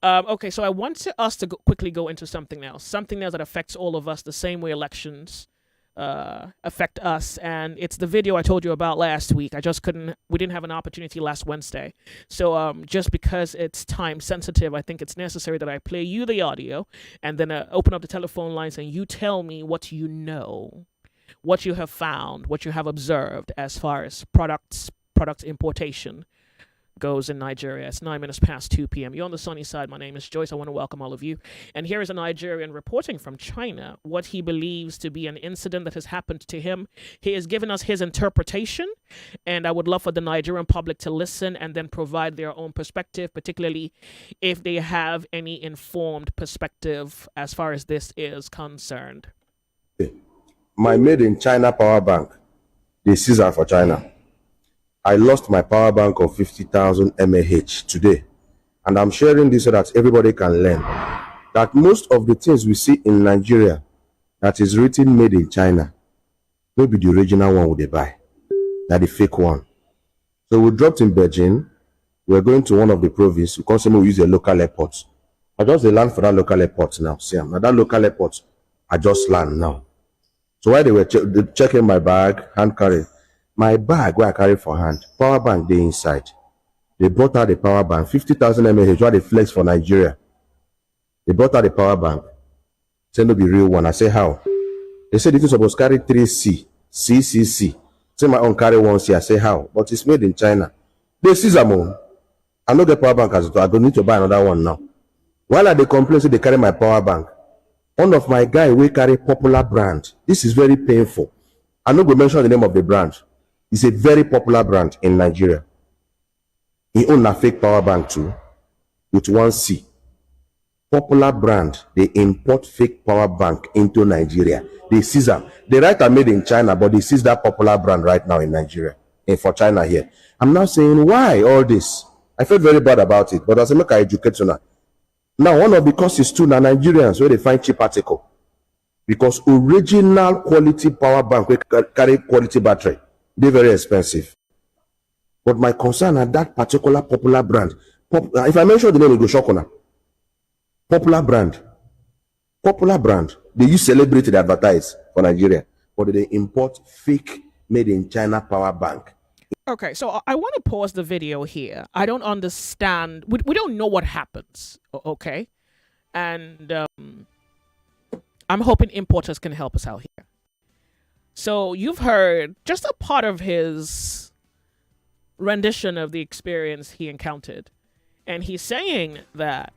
Okay, so I want us to quickly go into something else that affects all of us the same way elections affect us, and it's the video I told you about last week. We didn't have an opportunity last Wednesday. So just because it's time sensitive, I think it's necessary that I play you the audio and then open up the telephone lines and you tell me what you know, what you have found, what you have observed as far as product importation goes in Nigeria. It's 9 minutes past 2 p.m. You're on the sunny side. My name is Joyce. I want to welcome all of you. And here is a Nigerian reporting from China what he believes to be an incident that has happened to him. He has given us his interpretation, and I would love for the Nigerian public to listen and then provide their own perspective, particularly if they have any informed perspective as far as this is concerned. My made in China power bank, the Caesar for China. I lost my power bank of 50,000 mAh today. And I'm sharing this so that everybody can learn that most of the things we see in Nigeria that is written made in China, maybe the original one would they buy. That the fake one. So we dropped in Beijing. We're going to one of the provinces. Because we use a local airport. I just land for that local airport now. See, now that local airport, I just land now. So while they were checking my bag, hand carry, my bag where I carry for hand, power bank they inside. They brought out the power bank, 50,000 mAh, what they flex for Nigeria. They brought out the power bank. Say no be real one. I say how? They said it is supposed to carry 3C, CCC. Say my own carry 1C. I say how? But it's made in China. They see them. I know the power bank as well. I don't need to buy another one now. While they complain, say they carry my power bank. One of my guy will carry popular brand. This is very painful. I'm not going to mention the name of the brand. It's a very popular brand in Nigeria. He owns a fake power bank too, with 1C. Popular brand, they import fake power bank into Nigeria. They seize them. They write are made in China, but they seize that popular brand right now in Nigeria. And for China here. I'm now saying, why all this? I felt very bad about it, but as I make I educate you now. Now, one of the causes too, now Nigerians, where they find cheap article. Because original quality power bank, we carry quality battery. They're very expensive. But my concern is that particular popular brand. If I mention the name, it will shock on. Popular brand. Popular brand. They use celebrity to advertise for Nigeria. But they import fake made in China power bank. Okay, so I want to pause the video here. I don't understand. We don't know what happens. Okay? And I'm hoping importers can help us out here. So you've heard just a part of his rendition of the experience he encountered. And he's saying that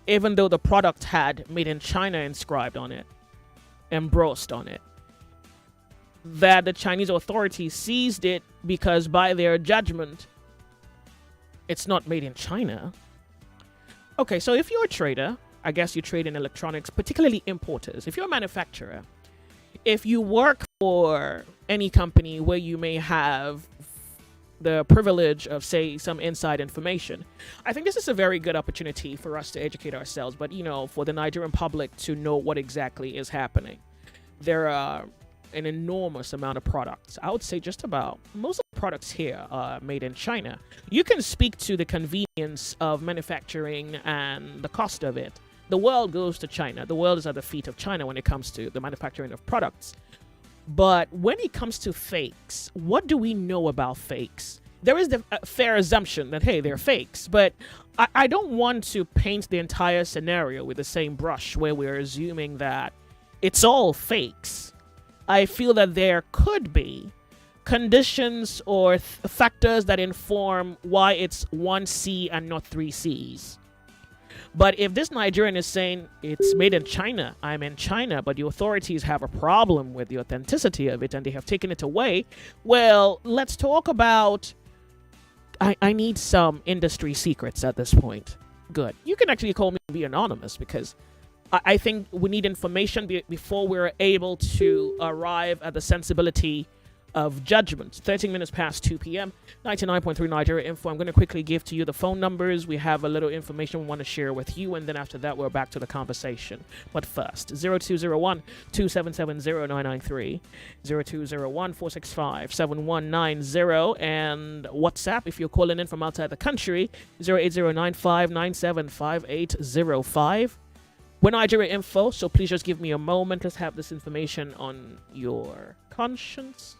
even though the product had made in China inscribed on it, embossed on it, that the Chinese authorities seized it because by their judgment, it's not made in China. Okay, so if you're a trader, I guess you trade in electronics, particularly importers. If you're a manufacturer, if you work for any company where you may have the privilege of, say, some inside information, I think this is a very good opportunity for us to educate ourselves, but, for the Nigerian public to know what exactly is happening. There are an enormous amount of products. I would say just about most of the products here are made in China. You can speak to the convenience of manufacturing and the cost of it. The world goes to China. The world is at the feet of China when it comes to the manufacturing of products. But when it comes to fakes, what do we know about fakes? There is the fair assumption that, hey, they're fakes. But I don't want to paint the entire scenario with the same brush where we're assuming that it's all fakes. I feel that there could be conditions or factors that inform why it's 1C and not 3Cs. But if this Nigerian is saying it's made in China, I'm in China, but the authorities have a problem with the authenticity of it and they have taken it away, well, let's talk about. I need some industry secrets at this point. Good. You can actually call me be anonymous because I think we need information before we're able to arrive at the sensibility of judgment. 13 minutes past 2 p.m. 99.3 Nigeria Info. I'm going to quickly give to you the phone numbers. We have a little information we want to share with you, and then after that, we're back to the conversation. But first, 0201 277 0993, 0201 465 7190, and WhatsApp if you're calling in from outside the country, 08095975805. We're Nigeria Info, so please just give me a moment. Let's have this information on your consciousness.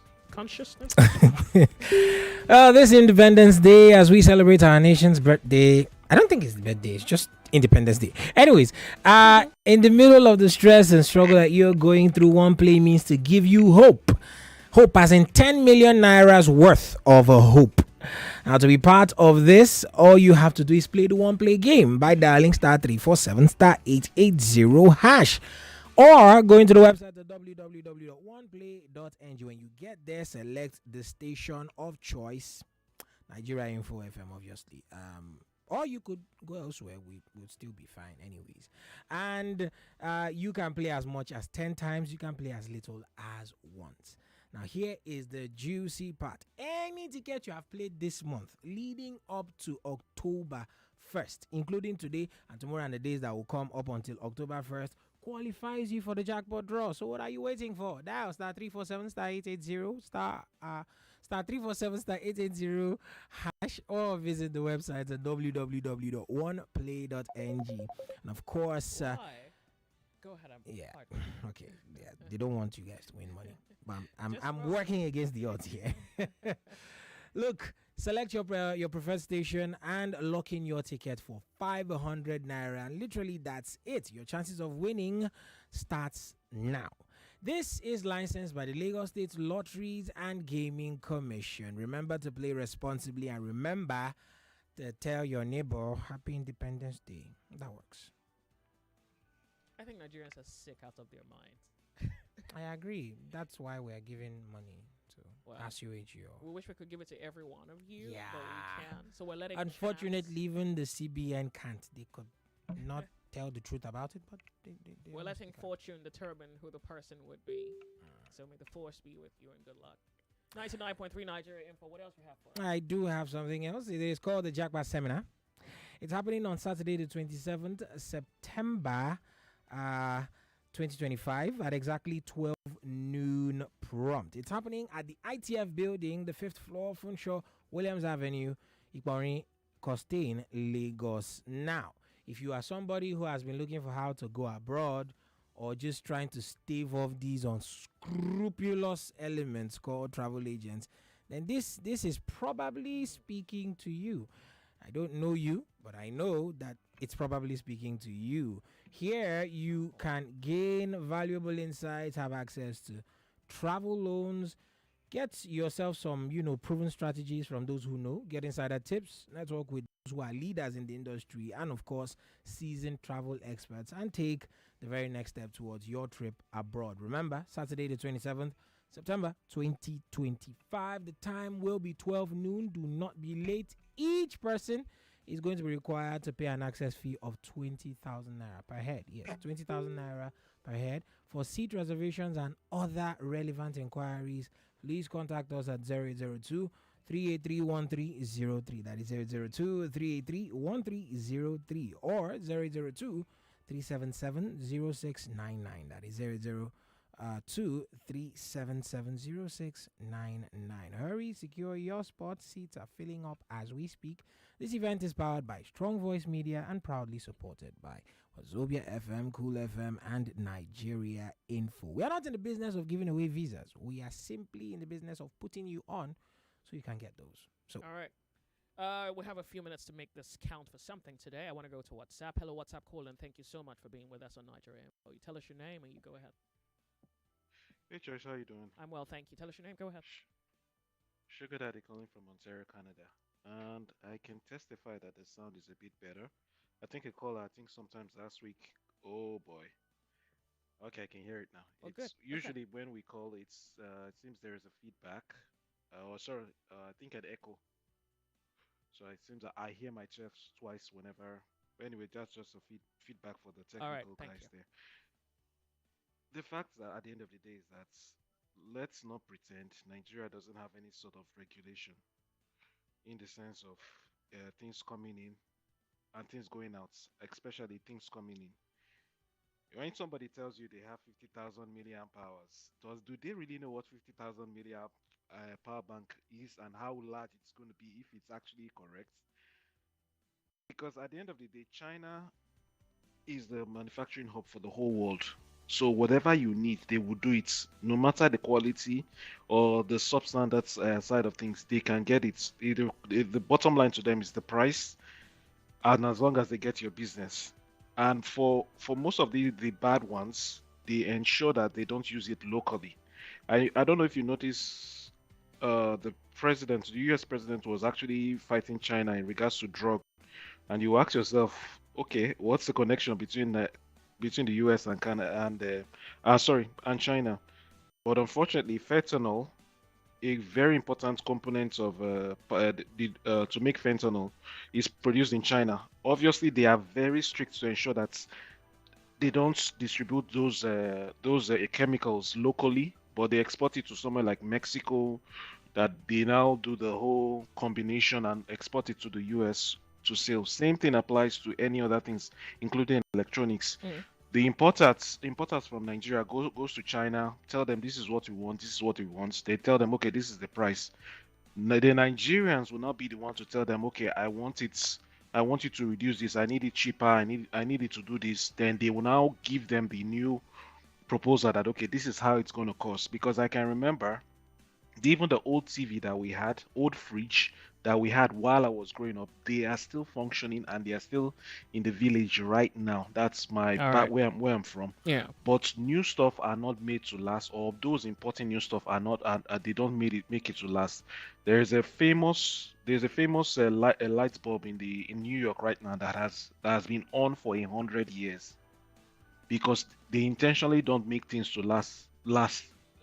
This Independence Day, as we celebrate our nation's birthday, I don't think it's the birthday, it's just Independence Day. Anyways, in the middle of the stress and struggle that you're going through, One Play means to give you hope. Hope as in 10 million naira's worth of a hope. Now, to be part of this, all you have to do is play the One Play game by dialing *347*880# or going to the website at www.oneplay.ng. When you get there, select the station of choice, Nigeria Info FM, obviously. Or you could go elsewhere. We would still be fine anyways. And you can play as much as 10 times. You can play as little as once. Now, here is the juicy part. Any ticket you have played this month leading up to October 1st, including today and tomorrow and the days that will come up until October 1st, qualifies you for the jackpot draw. So what are you waiting for? Dial *347*880 *347*880# or visit the website at www.oneplay.ng. And of course, Go ahead. Okay. Yeah, they don't want you guys to win money. But I'm working against the odds here. Look, select your preferred station and lock in your ticket for 500 naira. And literally, that's it. Your chances of winning starts now. This is licensed by the Lagos State Lotteries and Gaming Commission. Remember to play responsibly and remember to tell your neighbor Happy Independence Day. That works. I think Nigerians are sick out of their minds. I agree. That's why we are giving money to assuage you. We wish we could give it to every one of you, but we can't. So we're letting. Unfortunately, even the CBN can't. They could not tell the truth about it, but we're letting fortune determine who the person would be. So may the force be with you and good luck. 99.3 Nigeria Info. What else we have for us? I do have something else. It is called the Jackpot Seminar. It's happening on Saturday, the 27th September. 2025 at exactly 12 noon prompt. It's happening at the ITF building, the 5th floor, Funshaw, Williams Avenue, Ikpori, Costain, Lagos. Now, if you are somebody who has been looking for how to go abroad or just trying to stave off these unscrupulous elements called travel agents, then this is probably speaking to you. I don't know you, but I know that it's probably speaking to you. Here, you can gain valuable insights, have access to travel loans, get yourself some, proven strategies from those who know, get insider tips, network with those who are leaders in the industry, and of course, seasoned travel experts, and take the very next step towards your trip abroad. Remember, Saturday the 27th September 2025. The time will be 12 noon. Do not be late. Each person is going to be required to pay an access fee of 20,000 naira per head. Yes, 20,000 naira per head. For seat reservations and other relevant inquiries, please contact us at 0802 383-1303. That is 0802 383-1303 or 0802 377-0699. That is 002-377-0699. Hurry, secure your spot. Seats are filling up as we speak. This event is powered by Strong Voice Media and proudly supported by Wazobia FM, Cool FM, and Nigeria Info. We are not in the business of giving away visas. We are simply in the business of putting you on so you can get those. So, all right. We have a few minutes to make this count for something today. I want to go to WhatsApp. Hello, WhatsApp caller, and thank you so much for being with us on Nigeria Info. You tell us your name and you go ahead. Hey, Joyce, how you doing? I'm well, thank you. Tell us your name. Go ahead. Sugar Daddy calling from Ontario, Canada. And I can testify that the sound is a bit better. I think a caller, I think sometimes last week. Oh boy. Okay, I can hear it now. Well, good. It's Okay. usually when we call, it seems there is a feedback. Oh, sorry, I think an echo. So it seems that I hear myself twice whenever. Anyway, that's just a feedback for the All right. technical Thank guys you. there. The fact that at the end of the day is that let's not pretend Nigeria doesn't have any sort of regulation in the sense of things coming in and things going out, especially things coming in. When somebody tells you they have 50,000 milliamp hours, do they really know what 50,000 milliamp power bank is and how large it's going to be if it's actually correct? Because at the end of the day, China is the manufacturing hub for the whole world. So whatever you need, they will do it, no matter the quality or the substandard side of things. They can get it. The bottom line to them is the price, and as long as they get your business. And for most of the bad ones, they ensure that they don't use it locally. I don't know if you notice, the U.S. president was actually fighting China in regards to drug, and you ask yourself, okay, what's the connection between the U.S. and Canada and China? But unfortunately, fentanyl, a very important component of to make fentanyl, is produced in China. Obviously, they are very strict to ensure that they don't distribute those chemicals locally, but they export it to somewhere like Mexico, that they now do the whole combination and export it to the US to sell. Same thing applies to any other things, including electronics. Mm. The importers from Nigeria goes to China, tell them this is what we want, this is what we want. They tell them, okay, this is the price. The Nigerians will not be the one to tell them, okay, I want you to reduce this, I need it cheaper, I need it to do this. Then they will now give them the new proposal that, okay, this is how it's going to cost. Because I can remember even the old TV that we had, old fridge that we had while I was growing up, they are still functioning and they are still in the village right now. That's my All right. where I'm from. Yeah. But new stuff are not made to last, or those importing new stuff are not, they don't make it to last. There's a famous light bulb in New York right now that has been on for 100 years, because they intentionally don't make things to last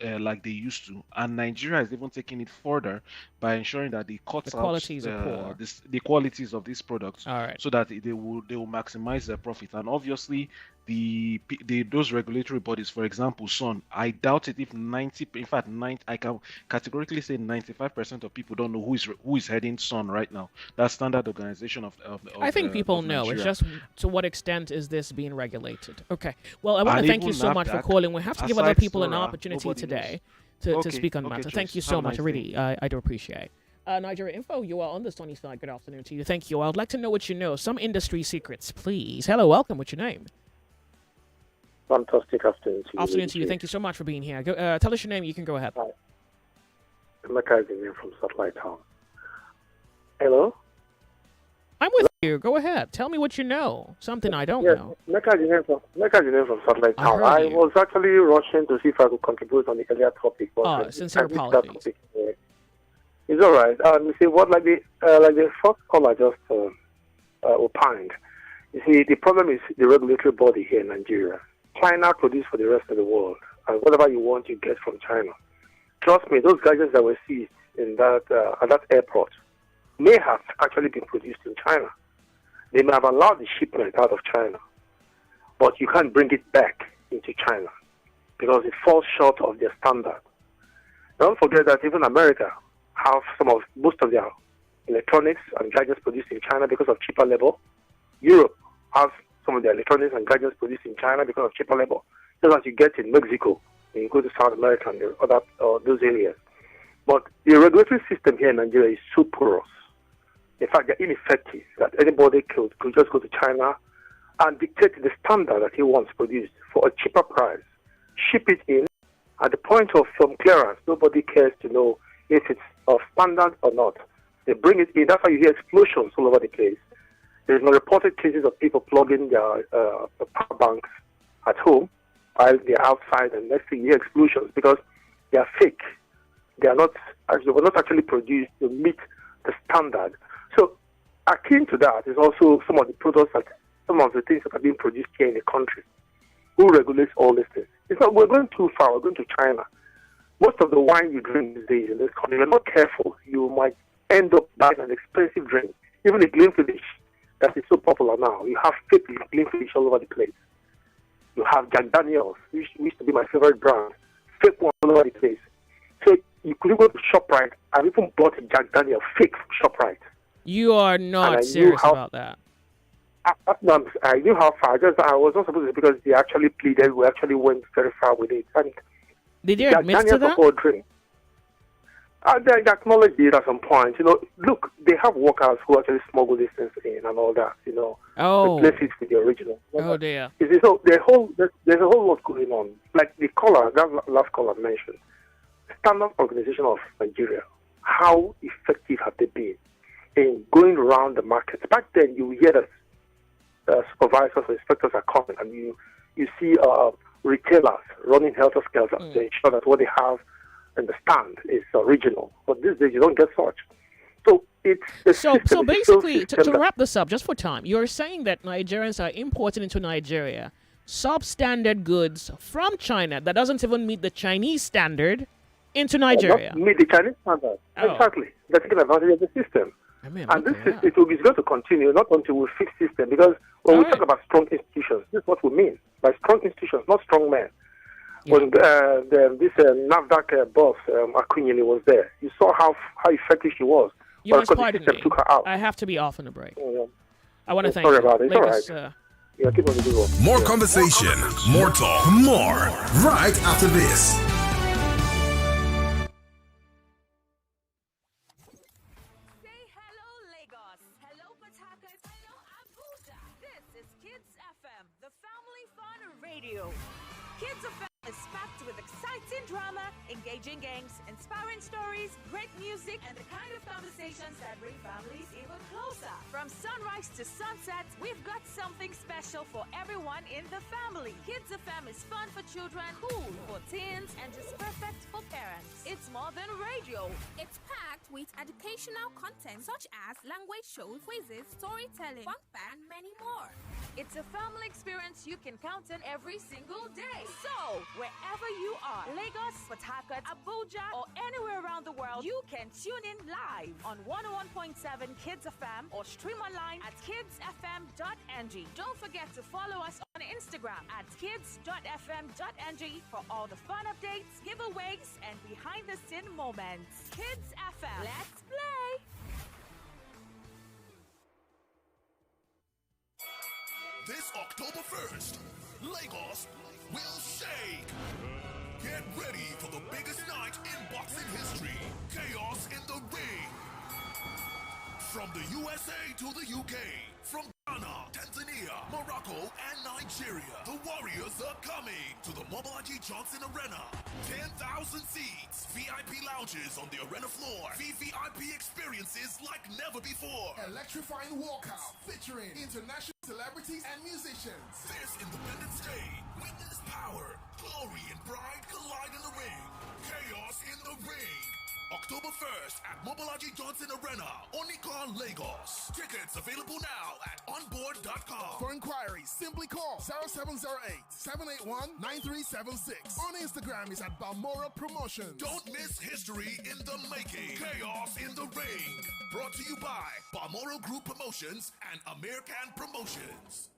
like they used to. And Nigeria is even taking it further by ensuring that they The cut out qualities are poor. the qualities of these products, All right. so that they will maximize their profit. And obviously, those regulatory bodies, for example, Sun, I doubt it if 90, in fact, 90, I can categorically say 95% of people don't know who is heading Sun right now. That standard organization I think people of know. It's Nigeria. just to what extent is this being regulated? Okay. Well, I want to And thank you even so much for NAFDAC, calling. We have to give other aside people an Sora, opportunity nobody knows. today to Okay, speak on the okay, matter. Thank Joyce. you Have so a much. nice day. I do appreciate. Nigeria Info, you are on the sunny side. Good afternoon to you. Thank you. I would like to know what you know. Some industry secrets, please. Hello, welcome. What's your name? Fantastic afternoon to you. Afternoon to you. Thank you so much for being here. Tell us your name. You can go ahead. Hi. Emeka Izine from Satellite Town. Hello? I'm with you. Go ahead. Tell me what you know. Something I don't know. Emeka Izine from Satellite I Town. heard I you. was actually rushing to see if I could contribute on the earlier topic. But Sincere I missed that apologies. topic. It's all right. You see, what like the first caller just opined. You see, the problem is the regulatory body here in Nigeria. China produce for the rest of the world, and whatever you want, you get from China. Trust me, those gadgets that were seized in that at that airport may have actually been produced in China. They may have allowed the shipment out of China, but you can't bring it back into China because it falls short of their standard. Don't forget that even America have most of their electronics and gadgets produced in China because of cheaper labor. Europe has some of their electronics and gadgets produced in China because of cheaper labor. Just as you get in Mexico, when you go to South America and the other those areas. But the regulatory system here in Nigeria is so porous. In fact, they're ineffective. That anybody could just go to China and dictate the standard that he wants produced for a cheaper price, ship it in. At the point of clearance, nobody cares to know if it's of standard or not. They bring it in. That's why you hear explosions all over the place. There's no reported cases of people plugging their power banks at home while they're outside, and next thing you hear explosions because they are fake. They are not, they were not actually produced to meet the standard. So akin to that is also some of the products that, some of the things that are being produced here in the country. Who regulates all these things? It's not, we're going too far. We're going to China. Most of the wine you drink these days in this country, if you're not careful, you might end up buying an expensive drink. Even the Glenfiddich that is so popular now, you have fake Glenfiddich all over the place. You have Jack Daniels, which used to be my favorite brand, fake one all over the place. So you could go to ShopRite. I've even bought a Jack Daniel fake from ShopRite. You are not serious about that. I knew how far. I was not supposed to, because they actually pleaded. We actually went very far with it. And did you admit to that? Drink, they acknowledged it at some point. You know, look, they have workers who actually smuggle these things in and all that. You know, replace it with the original. Oh dear. So there's a whole lot going on. Like the caller, that last caller mentioned, Standard Organization of Nigeria. How effective have they been in going around the market? Back then, you hear that supervisors or inspectors are coming, and you see retailers running helter-skelter to ensure that what they have in the stand is original. But these days, you don't get such. So it's so basically, to wrap this up, just for time, you're saying that Nigerians are importing into Nigeria substandard goods from China that doesn't even meet the Chinese standard into Nigeria. Not meet the Chinese standard. Oh. Exactly. They're taking advantage of the system. I mean, and it will be going to continue, not until we fix the system. Because when we talk about strong institutions, this is what we mean by strong institutions, not strong men. Yeah. When this NAFDAC boss, Akunyili, was there, you saw how effective she was. You must pardon me. Took her out. I have to be off on a break. I want to thank you. Sorry about it. It's Lagos, all right. Yeah, keep on the good one. More conversation, more talk, more right after this. Say hello, Lagos. Hello, Patakas. Hello, Abuja. This is Kids FM, the family fun radio. Kids FM is packed with exciting drama, engaging games, inspiring stories, great music, and the kind of conversations that bring families even closer. From sunrise to sunset, we've got something special for everyone in the family. Kids FM is fun for children, cool for teens, and just perfect for parents. It's more than radio. It's packed with educational content such as language shows, quizzes, storytelling, fun fact, and many more. It's a family experience you can count on every single day. So, wherever you are, Lagos, Port Harcourt, Abuja, or anywhere around the world, you can tune in live on 101.7 Kids FM or stream online at kidsfm.ng. Don't forget to follow us on Instagram at kids.fm.ng for all the fun updates, giveaways, and behind-the-scene moments. Kids FM, let's play! This October 1st, Lagos will shake. Get ready for the biggest night in boxing history. Chaos in the ring. From the USA to the UK, from Ghana, Tanzania, Morocco, and Nigeria, the Warriors are coming to the Mobolaji Johnson Arena. 10,000 seats, VIP lounges on the arena floor, VVIP experiences like never before. Electrifying walkout featuring international celebrities and musicians. This Independence Day, witness power, glory, and pride collide in the ring. Chaos in the ring. October 1st at Mobolaji Johnson Arena, Onikon, Lagos. Tickets available now at onboard.com. For inquiries, simply call 0708-781-9376. On Instagram is at Balmora Promotions. Don't miss history in the making. Chaos in the ring. Brought to you by Balmora Group Promotions and American Promotions.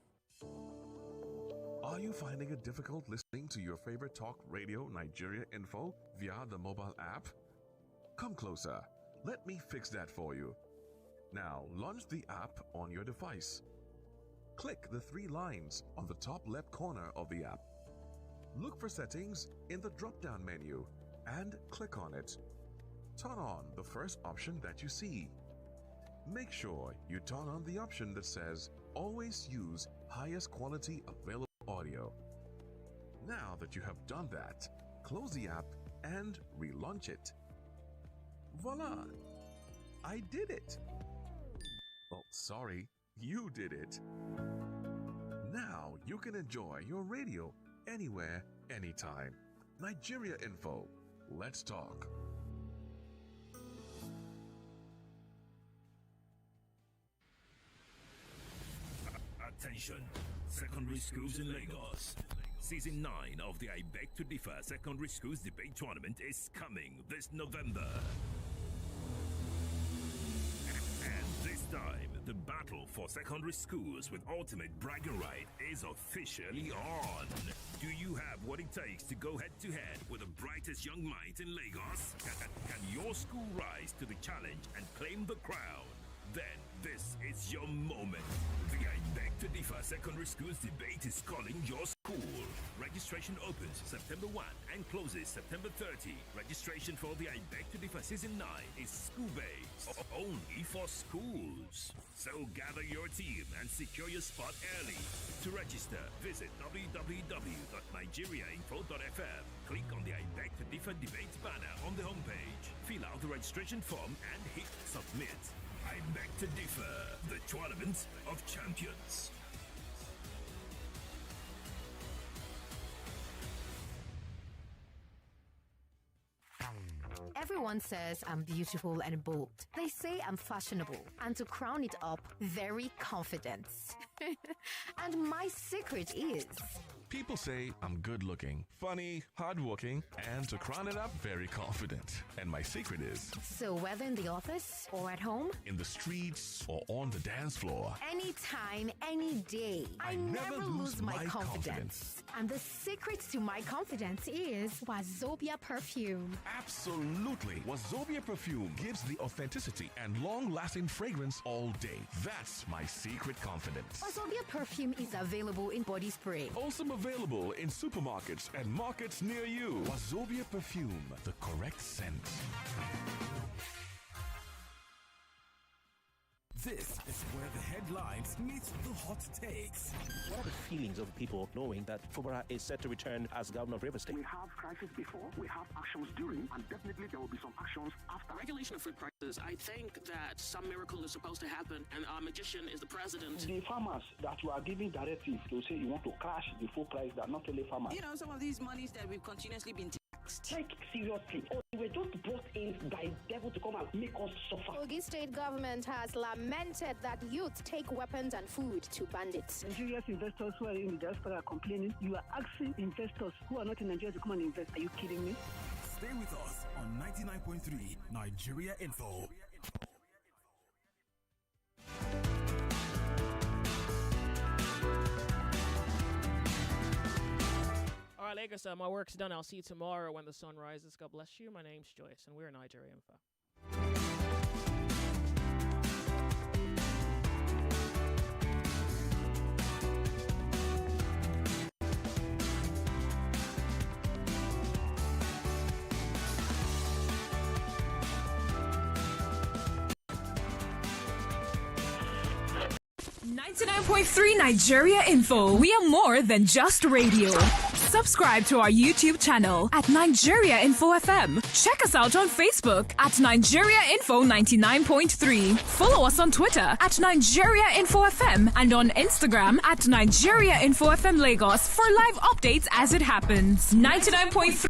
Are you finding it difficult listening to your favorite talk radio Nigeria info via the mobile app? Come closer. Let me fix that for you. Now, launch the app on your device. Click the 3 lines on the top left corner of the app. Look for settings in the drop-down menu and click on it. Turn on the first option that you see. Make sure you turn on the option that says always use highest quality available audio. Now that you have done that, close the app and relaunch it. Voila! I did it! Well, sorry, you did it. Now you can enjoy your radio anywhere, anytime. Nigeria Info. Let's talk. Attention, secondary schools in Lagos. Season 9 of the I Beg to Differ Secondary Schools Debate Tournament is coming this November. And this time, the battle for secondary schools with ultimate bragging right is officially on. Do you have what it takes to go head-to-head with the brightest young minds in Lagos? Can your school rise to the challenge and claim the crown? Then this is your moment. The I Beg to Differ Secondary Schools Debate is calling your school. Registration opens September 1 and closes September 30. Registration for the I Beg to Differ Season 9 is school-based, only for schools. So gather your team and secure your spot early. To register, visit www.nigeriainfo.fm. Click on the I Beg to Differ Debate banner on the homepage. Fill out the registration form and hit submit. I Beg to Differ, the Tournament of Champions. Everyone says I'm beautiful and bold. They say I'm fashionable. And to crown it up, very confident. And my secret is... People say I'm good looking, funny, hardworking, and to crown it up, very confident. And my secret is... So whether in the office or at home, in the streets or on the dance floor, anytime, any day, I never lose my confidence. And the secret to my confidence is Wazobia perfume. Absolutely. Wazobia perfume gives the authenticity and long-lasting fragrance all day. That's my secret confidence. Wazobia perfume is available in body spray. Also available in supermarkets and markets near you. Wazobia perfume, the correct scent. This is where the headlines meet the hot takes. What are the feelings of people knowing that Fubara is set to return as governor of River State? We have crisis before, we have actions during, and definitely there will be some actions after. Regulation of food prices, I think that some miracle is supposed to happen, and our magician is the president. The farmers that you are giving directive to say you want to crash the full price, that not only farmers. You know, some of these monies that we've continuously been take seriously. Or we were just brought in by devil to come and make us suffer. Ogun State government has lamented that youth take weapons and food to bandits. Nigeria's investors who are in the diaspora are complaining. You are asking investors who are not in Nigeria to come and invest. Are you kidding me? Stay with us on 99.3 Nigeria Info. All right, Lagos, my work's done. I'll see you tomorrow when the sun rises. God bless you. My name's Joyce, and we're Nigeria Info. .3 Nigeria Info. We are more than just radio. Subscribe to our YouTube channel at Nigeria Info FM. Check us out on Facebook at Nigeria Info 99.3. Follow us on Twitter at Nigeria Info FM and on Instagram at Nigeria Info FM Lagos for live updates as it happens. 99.3